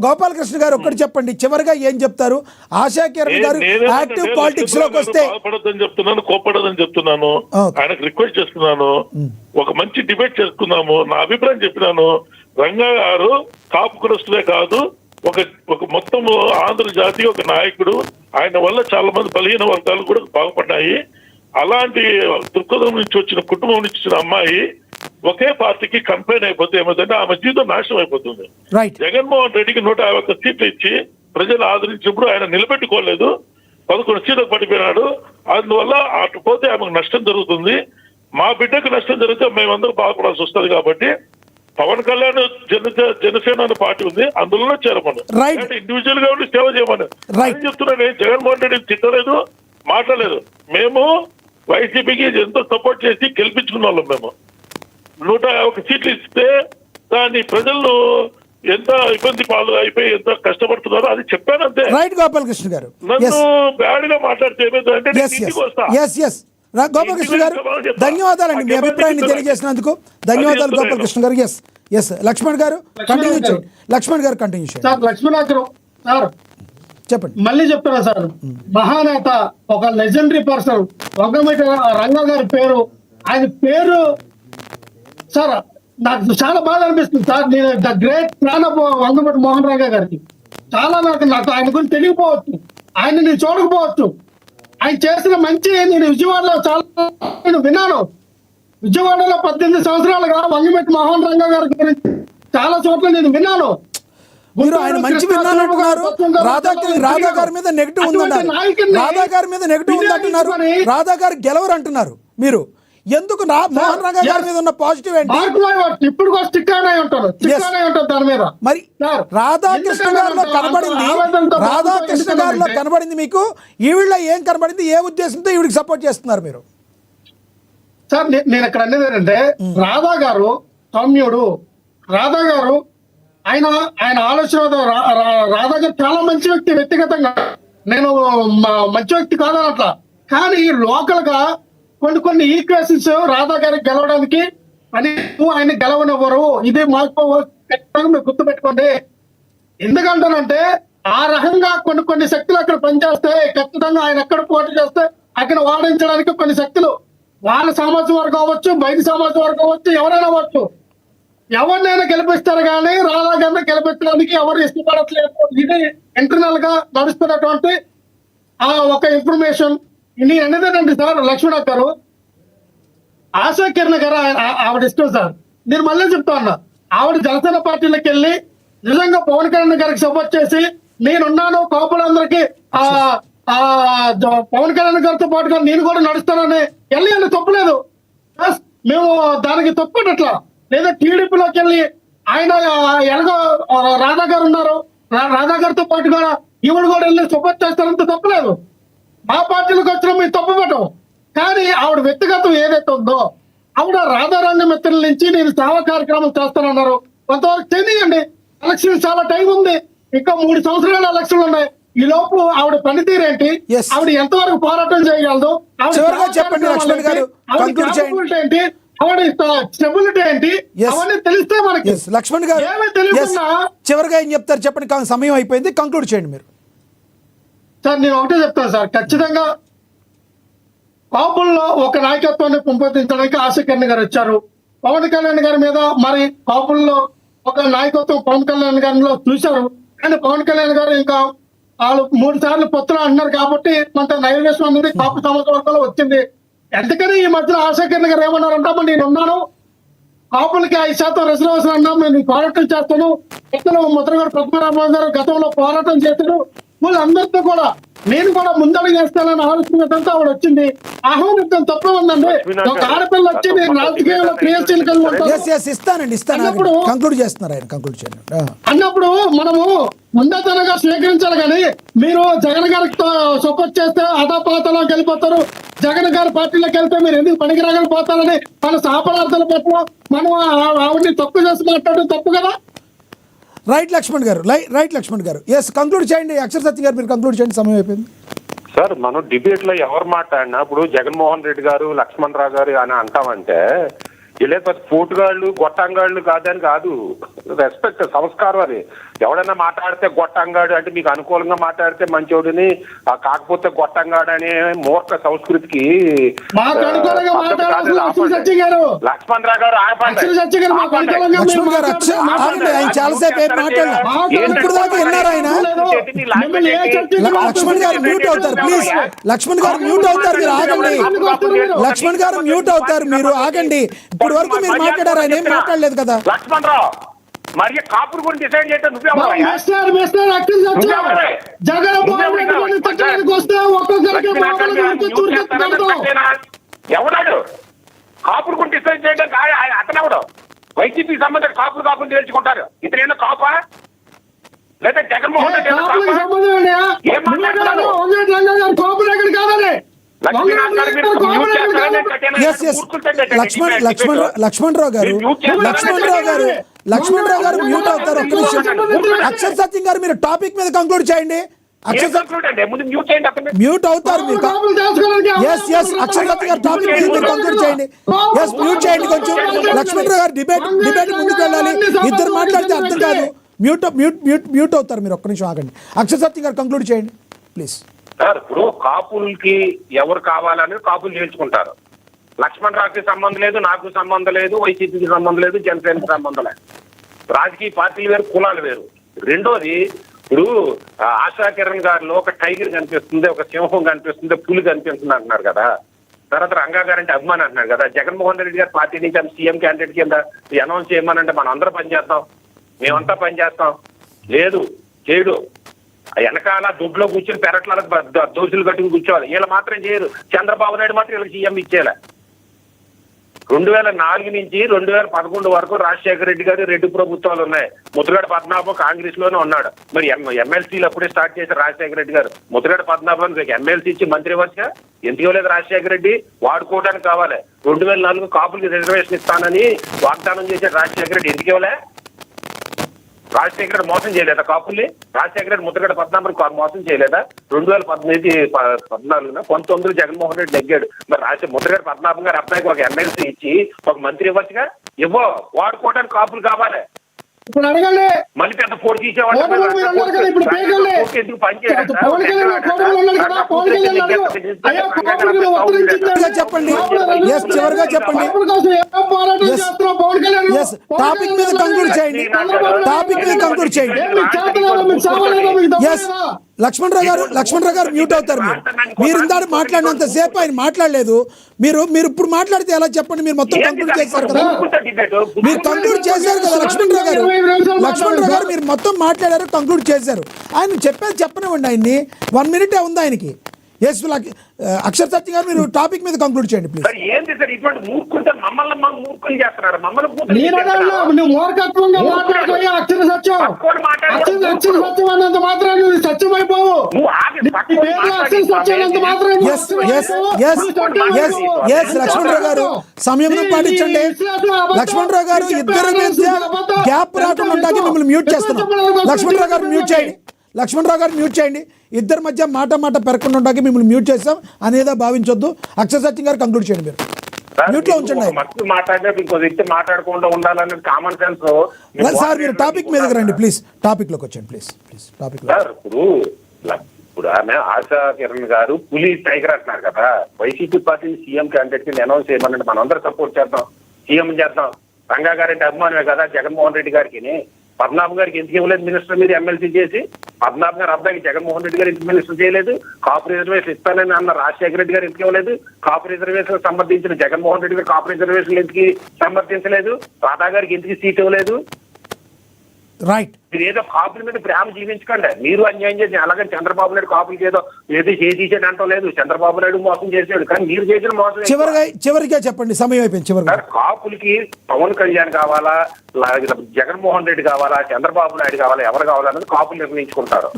గోపాలకృష్ణ గారు ఒక్కటి చెప్పండి, చివరిగా ఏం చెప్తారు? ఆశా కిరణ్ గారు యాక్టివ్ పాలిటిక్స్ లోకి వస్తే బాధపడద్దని చెప్తున్నాను, కోపడదని చెప్తున్నాను. ఆయనకు రిక్వెస్ట్ చేస్తున్నాను, ఒక మంచి డిబేట్ చేసుకుందాము. నా అభిప్రాయం చెప్పినాను. రంగా గారు కాపు కులస్తులే కాదు, ఒక ఒక మొత్తం ఆంధ్ర జాతి ఒక నాయకుడు, ఆయన వల్ల చాలా మంది బలహీన వర్గాలు కూడా బాగుపడ్డాయి. అలాంటి దృక్పథం నుంచి వచ్చిన కుటుంబం నుంచి వచ్చిన అమ్మాయి ఒకే పార్టీకి కంపెయిన్ అయిపోతే ఏమవుతుందంటే ఆమె జీవితం నాశనం అయిపోతుంది. రైట్. జగన్మోహన్ రెడ్డికి 151 సీట్లు ఇచ్చి ప్రజలు ఆదరించినప్పుడు ఆయన నిలబెట్టుకోలేదు, 11 సీట్లకు పడిపోయినాడు. అందువల్ల అటు పోతే ఆమెకు నష్టం జరుగుతుంది. మా బిడ్డకు నష్టం జరిగితే మేమందరూ బాధపడాల్సి వస్తుంది. కాబట్టి పవన్ కళ్యాణ్ జనసేన అనే పార్టీ ఉంది, అందులోనే చేరమను. Right. ఇండివిజువల్ గా ఉండి సేవ చేయమని చెప్తున్నాను. జగన్మోహన్ రెడ్డి తిట్టలేదు, మాట్లాడలేదు. మేము వైసీపీకి ఎంతో సపోర్ట్ చేసి గెలిపించుకున్న వాళ్ళం. మేము 151 సీట్లు ఇస్తే దాన్ని ప్రజలు ఎంత ఇబ్బంది పాలు అయిపోయి ఎంత కష్టపడుతున్నారో అది చెప్పాను అంతే. రైట్ గోపాలకృష్ణ గారు, నన్ను బ్యాడ్ గా మాట్లాడితే ఏమైందంటే నేను ఇంటికి వస్తా. గోపాలకృష్ణ గారు ధన్యవాదాలండి మీ అభిప్రాయాన్ని తెలియజేసినందుకు. ధన్యవాదాలు గోపాలకృష్ణ గారు. ఎస్ లక్ష్మణ్ గారు కంటిన్యూ చేయండి. లక్ష్మణ్ గారు కంటిన్యూ చేయండి. సార్ లక్ష్మణ్ గారు సార్ చెప్పండి. మళ్ళీ చెప్తున్నా సార్, మహానేత, ఒక లెజెండరీ పర్సన్ వంగవీటి రంగా గారి పేరు, ఆయన పేరు సార్ నాకు చాలా బాధ అనిపిస్తుంది సార్. నేను the great plan of Vangaveeti Mohan Ranga గారికి చాలా నాకు ఆయన గురించి తెలియకపోవచ్చు, ఆయన నేను చూడకపోవచ్చు. ఆయన చేసిన మంచి నేను విజయవాడలో చాలా నేను విన్నాను. విజయవాడలో 18 సంవత్సరాలుగా వంగవీటి మోహన్ రంగా గారి గురించి చాలా చోట్ల నేను విన్నాను. మీరు ఆయన మంచి విన్నానంటున్నారు. రాధా గారి మీద నెగిటివ్ ఉందన్నారు. రాధా గారి మీద నెగిటివ్ ఉందంటున్నారు. రాధా గారు గెలవరు అంటున్నారు. మీరు ఎందుకు మోహన్ రంగా గారి మీద ఉన్న పాజిటివ్ ఏంటి? ఇప్పుడు దాని మీద మరి రాధాకృష్ణ గారిలో కనబడింది, రాధాకృష్ణ గారిలో కనబడింది మీకు, ఈవిడ ఏం కనబడింది? ఏ ఉద్దేశంతో ఈవిడికి సపోర్ట్ చేస్తున్నారు మీరు? సార్ నేను ఇక్కడ అనేది ఏంటంటే, రాధా గారు సౌమ్యుడు, రాధా గారు ఆయన ఆలోచన, రాధా గారు చాలా మంచి వ్యక్తి. వ్యక్తిగతంగా నేను మంచి వ్యక్తి కాదని అట్లా, కానీ లోకల్ గా కొన్ని ఈక్వేషన్స్ రాధా గారికి గెలవడానికి అని ఆయన గెలవనివ్వరు. ఇది మాకు మీరు గుర్తు పెట్టుకోండి. ఎందుకంటానంటే ఆ రకంగా కొన్ని శక్తులు అక్కడ పనిచేస్తే ఖచ్చితంగా ఆయన ఎక్కడ పోటీ చేస్తే అక్కడ వాడించడానికి కొన్ని శక్తులు, వాళ్ళ సామాజిక వర్గం అవ్వచ్చు, బయట సామాజిక వర్గం అవ్వచ్చు, ఎవరైనా అవ్వచ్చు, ఎవరినైనా గెలిపిస్తారు కానీ రాధా గారిని గెలిపించడానికి ఎవరు ఇష్టపడట్లేదు. ఇది ఇంటర్నల్ గా నడుస్తున్నటువంటి ఒక ఇన్ఫర్మేషన్. ఇది అనేదేనండి సార్. లక్ష్మణ గారు, ఆశా కిరణ్ గారు ఆవిడ ఇష్టం సార్. నేను మళ్ళీ చెప్తా ఉన్నా, ఆవిడ జనసేన పార్టీలోకి వెళ్ళి నిజంగా పవన్ కళ్యాణ్ గారికి సపోర్ట్ చేసి నేనున్నాను, కాపులందరికీ పవన్ కళ్యాణ్ గారితో పాటుగా నేను కూడా నడుస్తానని వెళ్ళి తప్పలేదు. మేము దానికి తప్పటట్లా. లేదా టీడీపీలోకి వెళ్ళి ఆయన ఎలాగో రాధా గారు ఉన్నారు, రాధా గారితో పాటుగా ఈవిడ కూడా వెళ్ళి సపోర్ట్ చేస్తారంటే తప్పలేదు. మా పార్టీలకు వచ్చిన మీరు తప్పు పెట్టం. కానీ ఆవిడ వ్యక్తిగతం ఏదైతే ఉందో, ఆవిడ రాధారంగ మిత్రుల నుంచి నేను సేవా కార్యక్రమం చేస్తానన్నారు. కొంతవరకు తెలియండి. ఎలక్షన్ చాలా టైం ఉంది, ఇంకా 3 సంవత్సరాల ఎలక్షన్లు ఉన్నాయి. ఈ లోపు ఆవిడ పనితీరేంటి, ఆవిడ ఎంతవరకు పోరాటం చేయగలదు, ఏంటి, ఆవిడ స్టెబిలిటీ ఏంటి, అవన్నీ తెలిస్తే మనకి. లక్ష్మణ్ గారు చివరిగా ఏం చెప్తారు చెప్పండి, సమయం అయిపోయింది, కంక్లూడ్ చేయండి మీరు. సార్ నేను ఒకటే చెప్తాను సార్, ఖచ్చితంగా కాపుల్లో ఒక నాయకత్వాన్ని పెంపొందించడానికి ఆశా కిరణ్ గారు వచ్చారు. పవన్ కళ్యాణ్ గారి మీద మరి కాపుల్లో ఒక నాయకత్వం పవన్ కళ్యాణ్ గారిలో చూశారు. కానీ పవన్ కళ్యాణ్ గారు ఇంకా వాళ్ళు 3 సార్లు పొత్తులు అంటున్నారు కాబట్టి కొంత నైవేశం అనేది కాపు సంవత్సరాల వచ్చింది. ఎందుకని ఈ మధ్యన ఆశా కిరణ్ గారు ఏమన్నారంటే, నేను ఉన్నాను, కాపులకి 5% రిజర్వేషన్ అన్నా నేను పోరాటం చేస్తాను. ముద్రగడ పద్మనాభం గారు గతంలో పోరాటం చేశారు. వాళ్ళందరితో కూడా నేను కూడా ముందడుగు చేస్తానని ఆలోచనతో ఆవిడ వచ్చింది. ఆహ్వానించడం తప్ప ఉందండి. ఒక ఆడపిల్ల వచ్చి నేను రాజకీయంలో క్రియాశీలకంగా అన్నప్పుడు మనము ముందతనగా స్వీకరించాలి. కానీ మీరు జగన్ గారికి సపోర్ట్ చేస్తే అదాపాతలో వెళ్ళిపోతారు, జగన్ గారి పార్టీలోకి వెళ్తే మీరు ఎందుకు పనికిరాగలిపోతారని మన సహపదార్థాల పట్ల మనం ఆవిడని తప్పు చేసి మాట్లాడడం తప్పు కదా. రైట్ లక్ష్మణ్ గారు ఎస్ కంక్లూడ్ చేయండి. అక్షర్ సత్య గారు మీరు కంక్లూడ్ చేయండి, సమయం అయిపోయింది. సార్ మనం డిబేట్ లో ఎవరు మాట్లాడినా ఇప్పుడు జగన్మోహన్ రెడ్డి గారు, లక్ష్మణ్ రావు గారు అని అంటామంటే వీళ్ళే పోటుగాళ్ళు గొట్టంగాళ్ళు కాదని కాదు, రెస్పెక్ట్ సంస్కారం అది. ఎవడైనా మాట్లాడితే గొట్టంగాడు అంటే మీకు అనుకూలంగా మాట్లాడితే మంచోడిని, కాకపోతే గొట్టంగాడు అనే మూర్ఖ సంస్కృతికి లక్ష్మణ్ రావు గారు ఆగండి. ఆయన చాలాసేపు ఏం మాట్లాడారు, ఇప్పుడు దాకా విన్నారు ఆయన. లక్ష్మణ్ గారు మ్యూట్ అవుతారు ప్లీజ్, లక్ష్మణ్ గారు మ్యూట్ అవుతారు, మీరు ఆగండి. లక్ష్మణ్ గారు మ్యూట్ అవుతారు, మీరు ఆగండి. ఇప్పుడు వరకు మీరు మాట్లాడారు, ఆయన ఏం మాట్లాడలేదు కదా. లక్ష్మణ్ రావు మరి కాపుల గురించి డిసైడ్ చేస్తే ఎవడాడు కాపుల గురించి డిసైడ్ చేయడానికి? అతనెవడు? వైసీపీ సంబంధించిన కాపులు తేల్చుకుంటారు. ఇతనేనా కాపా లేదా జగన్మోహన్ రెడ్డి? లక్ష్మణ్ రావు గారు మ్యూట్ అవుతారు. ఒక్క నిమిషం. అక్షర్ సత్యం గారు మీరు టాపిక్ మీద కంక్లూడ్ చేయండి. మ్యూట్ అవుతారు మీరు. అక్షర్ సత్యం గారు టాపిక్ మీద మీరు కంక్లూడ్ చేయండి. మ్యూట్ చేయండి కొంచెం. లక్ష్మణ్ రావు గారు డిబేట్ ముందుకు వెళ్ళాలి. ఇద్దరు మాట్లాడితే అర్థం కాదు. మ్యూట్ అవుతారు మీరు. ఒక్క నిమిషం ఆగండి. అక్షర్ సత్యం గారు కంక్లూడ్ చేయండి ప్లీజ్. సార్ ఇప్పుడు కాపులకి ఎవరు కావాలని కాపులు చేర్చుకుంటారు. లక్ష్మణ్ రావుకి సంబంధం లేదు, నాకు సంబంధం లేదు, వైసీపీకి సంబంధం లేదు, జనసేనకి సంబంధం లేదు. రాజకీయ పార్టీలు వేరు, కులాలు వేరు. రెండోది, ఇప్పుడు ఆశా కిరణ్ గారిలో ఒక టైగర్ కనిపిస్తుంది, ఒక సింహం కనిపిస్తుంది, పులి కనిపిస్తుంది అంటున్నారు కదా. తర్వాత రంగా గారు అంటే అభిమాని అంటున్నారు కదా. జగన్మోహన్ రెడ్డి గారు పార్టీ నుంచి సీఎం క్యాండిడేట్ కింద అనౌన్స్ చేయమనంటే మనం అందరూ పనిచేస్తాం, మేమంతా పనిచేస్తాం. లేదు చేయడు. వెనకాల దొడ్లో కూర్చొని పెరట్ల దోషులు కట్టుకుని కూర్చోవాలి. వీళ్ళు మాత్రం చేయరు. చంద్రబాబు నాయుడు మాత్రం వీళ్ళకి సీఎం ఇచ్చేయాలి. 2004 నుంచి 2011 వరకు రాజశేఖర రెడ్డి గారు రెడ్డి ప్రభుత్వాలు ఉన్నాయి. ముద్రగడ పద్మనాభం కాంగ్రెస్ లోనే ఉన్నాడు. మరి ఎమ్మెల్సీలు అప్పుడే స్టార్ట్ చేశారు రాజశేఖర రెడ్డి గారు. ముద్రగడ పద్మనాభం ఎమ్మెల్సీ ఇచ్చి మంత్రి వచ్చా ఎందుకు ఇవ్వలేదు రాజశేఖర రెడ్డి? వాడుకోవడానికి కావాలి. 2004 కాపులకి రిజర్వేషన్ ఇస్తానని వాగ్దానం చేశారు రాజశేఖర రెడ్డి. ఎందుకు ఇవ్వలే? రాజశేఖర రెడ్డి మోసం చేయలేదా కాపుల్ని? రాజశేఖర రెడ్డి ముద్రగడ పద్మనాభం మోసం చేయలేదా? 2014 జగన్మోహన్ రెడ్డి నెగ్గాడు. మరి ముద్రగడ పద్మనాభం గారు అబ్బాయికి ఒక ఎమ్మెల్సీ ఇచ్చి ఒక మంత్రి ఇవ్వచ్చుగా. ఇవ్వో, వాడుకోవడానికి కాపులు కావాలి. ఇప్పుడు అడగండి. మళ్ళీ పెద్ద పోటీ తీసేవాళ్ళు చెప్పండి. చివరిగా చెప్పండి. టాపిక్ మీద కంక్లూడ్ చేయండి. టాపిక్ మీద కంక్లూడ్ చేయండి. లక్ష్మణ్ రావు గారు మ్యూట్ అవుతారు. మీరు ఇందాక మాట్లాడినంత సేపు ఆయన మాట్లాడలేదు. మీరు ఇప్పుడు మాట్లాడితే ఎలా చెప్పండి? మీరు మొత్తం కంక్లూడ్ చేశారు కదా. మీరు కంక్లూడ్ చేశారు కదా లక్ష్మణ్ రావు గారు మీరు మొత్తం మాట్లాడారు, కంక్లూడ్ చేశారు. ఆయన చెప్పేది చెప్పనివ్వండి. ఆయన్ని 1 minute ఉంది ఆయనకి. అక్షర్ సత్యం గారు మీరు టాపిక్ మీద కంక్లూడ్ చేయండి ప్లీజ్. ఏంటి సార్ ఇటువంటి మూర్ఖులు? మమ్మల్ని మూర్ఖులు చేస్తున్నారు. లక్ష్మణ్ రావు గారు సమయం పాటించండి. లక్ష్మణ్ రావు గారు ఇద్దరు గ్యాప్ రాకుండా మిమ్మల్ని మ్యూట్ చేస్తున్నాం. లక్ష్మణ్ రావు గారు మ్యూట్ చేయండి. ఇద్దరి మధ్య మాట పెరగకుండా ఉండడానికి మిమ్మల్ని మ్యూట్ చేస్తాం అనేదా భావించొద్దు. అక్షర్ సత్యం గారు కంక్లూడ్ చేయండి. మీరు మ్యూట్ లో ఉంచండి. మాట్లాడకుండా ఉండాలనే కామన్ సెన్స్. సార్ మీరు టాపిక్ మీదకి రండి ప్లీజ్. టాపిక్ లోకి వచ్చండి ప్లీజ్. టాపిక్ ఇప్పుడు ఆమె ఆశా కిరణ్ గారు పులి టైగర్ అంటున్నారు కదా. వైసీపీ పార్టీని సీఎం క్యాండిడేట్ కింద అనౌన్స్ చేయమనండి, మనం అందరూ సపోర్ట్ చేద్దాం, సీఎం చేద్దాం. రంగా గారి అంటే అభిమానమే కదా జగన్మోహన్ రెడ్డి గారికి. పద్మనాభం గారికి ఎందుకు ఇవ్వలేదు మినిస్టర్ మీద ఎమ్మెల్సీ చేసి? పద్మనాభం గారు అబ్బాయికి జగన్మోహన్ రెడ్డి గారు ఎందుకు మినిస్టర్ చేయలేదు? కాపు రిజర్వేషన్ ఇస్తానని అన్న రాజశేఖర రెడ్డి గారు ఎందుకు ఇవ్వలేదు? కాపు రిజర్వేషన్ సంబంధించిన జగన్మోహన్ రెడ్డి గారు కాపు రిజర్వేషన్ ఎందుకు సమర్థించలేదు? రాధా గారికి ఎందుకు సీట్ ఇవ్వలేదు? రైట్. మీరు ఏదో కాపుల మీద ప్రేమ జీవించకండి. మీరు అన్యాయం చేసి అలాగే చంద్రబాబు నాయుడు కాపులకి ఏదో చేసేసాడు అంటం లేదు. చంద్రబాబు నాయుడు మోసం చేసాడు, కానీ మీరు చేసిన మోసం. చివరిగా చెప్పండి, సమయం అయిపోయింది. చివరిగా కాపులకి పవన్ కళ్యాణ్ కావాలా, జగన్మోహన్ రెడ్డి కావాలా, చంద్రబాబు నాయుడు కావాలా, ఎవరు కావాలన్నది కాపులు నిర్ణయించుకుంటారు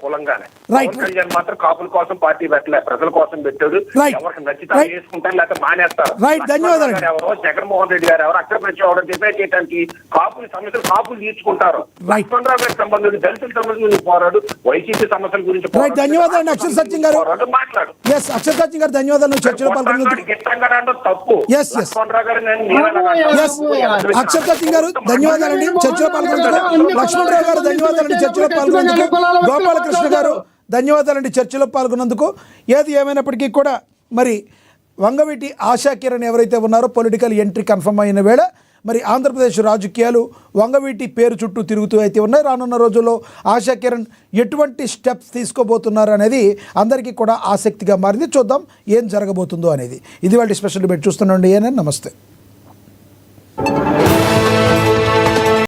కులంగానే. పవన్ కళ్యాణ్ మాత్రం కాపుల కోసం పార్టీ పెట్టలే, ప్రజల కోసం పెట్టాడు. ఎవరికి నచ్చితే చేసుకుంటారు, లేకపోతే మానేస్తారు. ధన్యవాదాలు. ఎవరో జగన్మోహన్ రెడ్డి గారు ఎవరు అక్కడ ప్రతి డిబేట్ చేయడానికి కాపుల సమస్యలు కాపులు తీర్చుకుంటారు. లక్ష్మణరావు గారికి సంబంధించి దళితుల సమస్యల గురించి పోరాడు, వైసీపీ సమస్యల గురించి రైట్, ధన్యవాదాలు అక్షర సత్యం గారు. మాట్లాడు. ఎస్, అక్షర సత్యం గారు ధన్యవాదాలు చర్చలో పాల్గొన్నందుకు. తప్పు. ఎస్ ఎస్ లక్ష్మణరావు గారు నేను ఎస్, అక్షర సత్యం గారు ధన్యవాదాలండి చర్చలో పాల్గొన్నందుకు. లక్ష్మణరావు గారు ధన్యవాదాలండి చర్చలో పాల్గొన్నందుకు. గోపాలకృష్ణ గారు ధన్యవాదాలండి చర్చలో పాల్గొన్నందుకు. ఏది ఏమైనప్పటికీ కూడా మరి వంగవీటి ఆశా కిరణ్ ఎవరైతే ఉన్నారో పొలిటికల్ ఎంట్రీ కన్ఫర్మ్ అయిన వేళ మరి ఆంధ్రప్రదేశ్ రాజకీయాలు వంగవీటి పేరు చుట్టూ తిరుగుతూ అయితే ఉన్నాయి. రానున్న రోజుల్లో ఆశా కిరణ్ ఎటువంటి స్టెప్స్ తీసుకోబోతున్నారు అనేది అందరికీ కూడా ఆసక్తిగా మారింది. చూద్దాం ఏం జరగబోతుందో అనేది. ఇది వాళ్ళ స్పెషల్ డిబేట్ చూస్తున్నాండి. నమస్తే.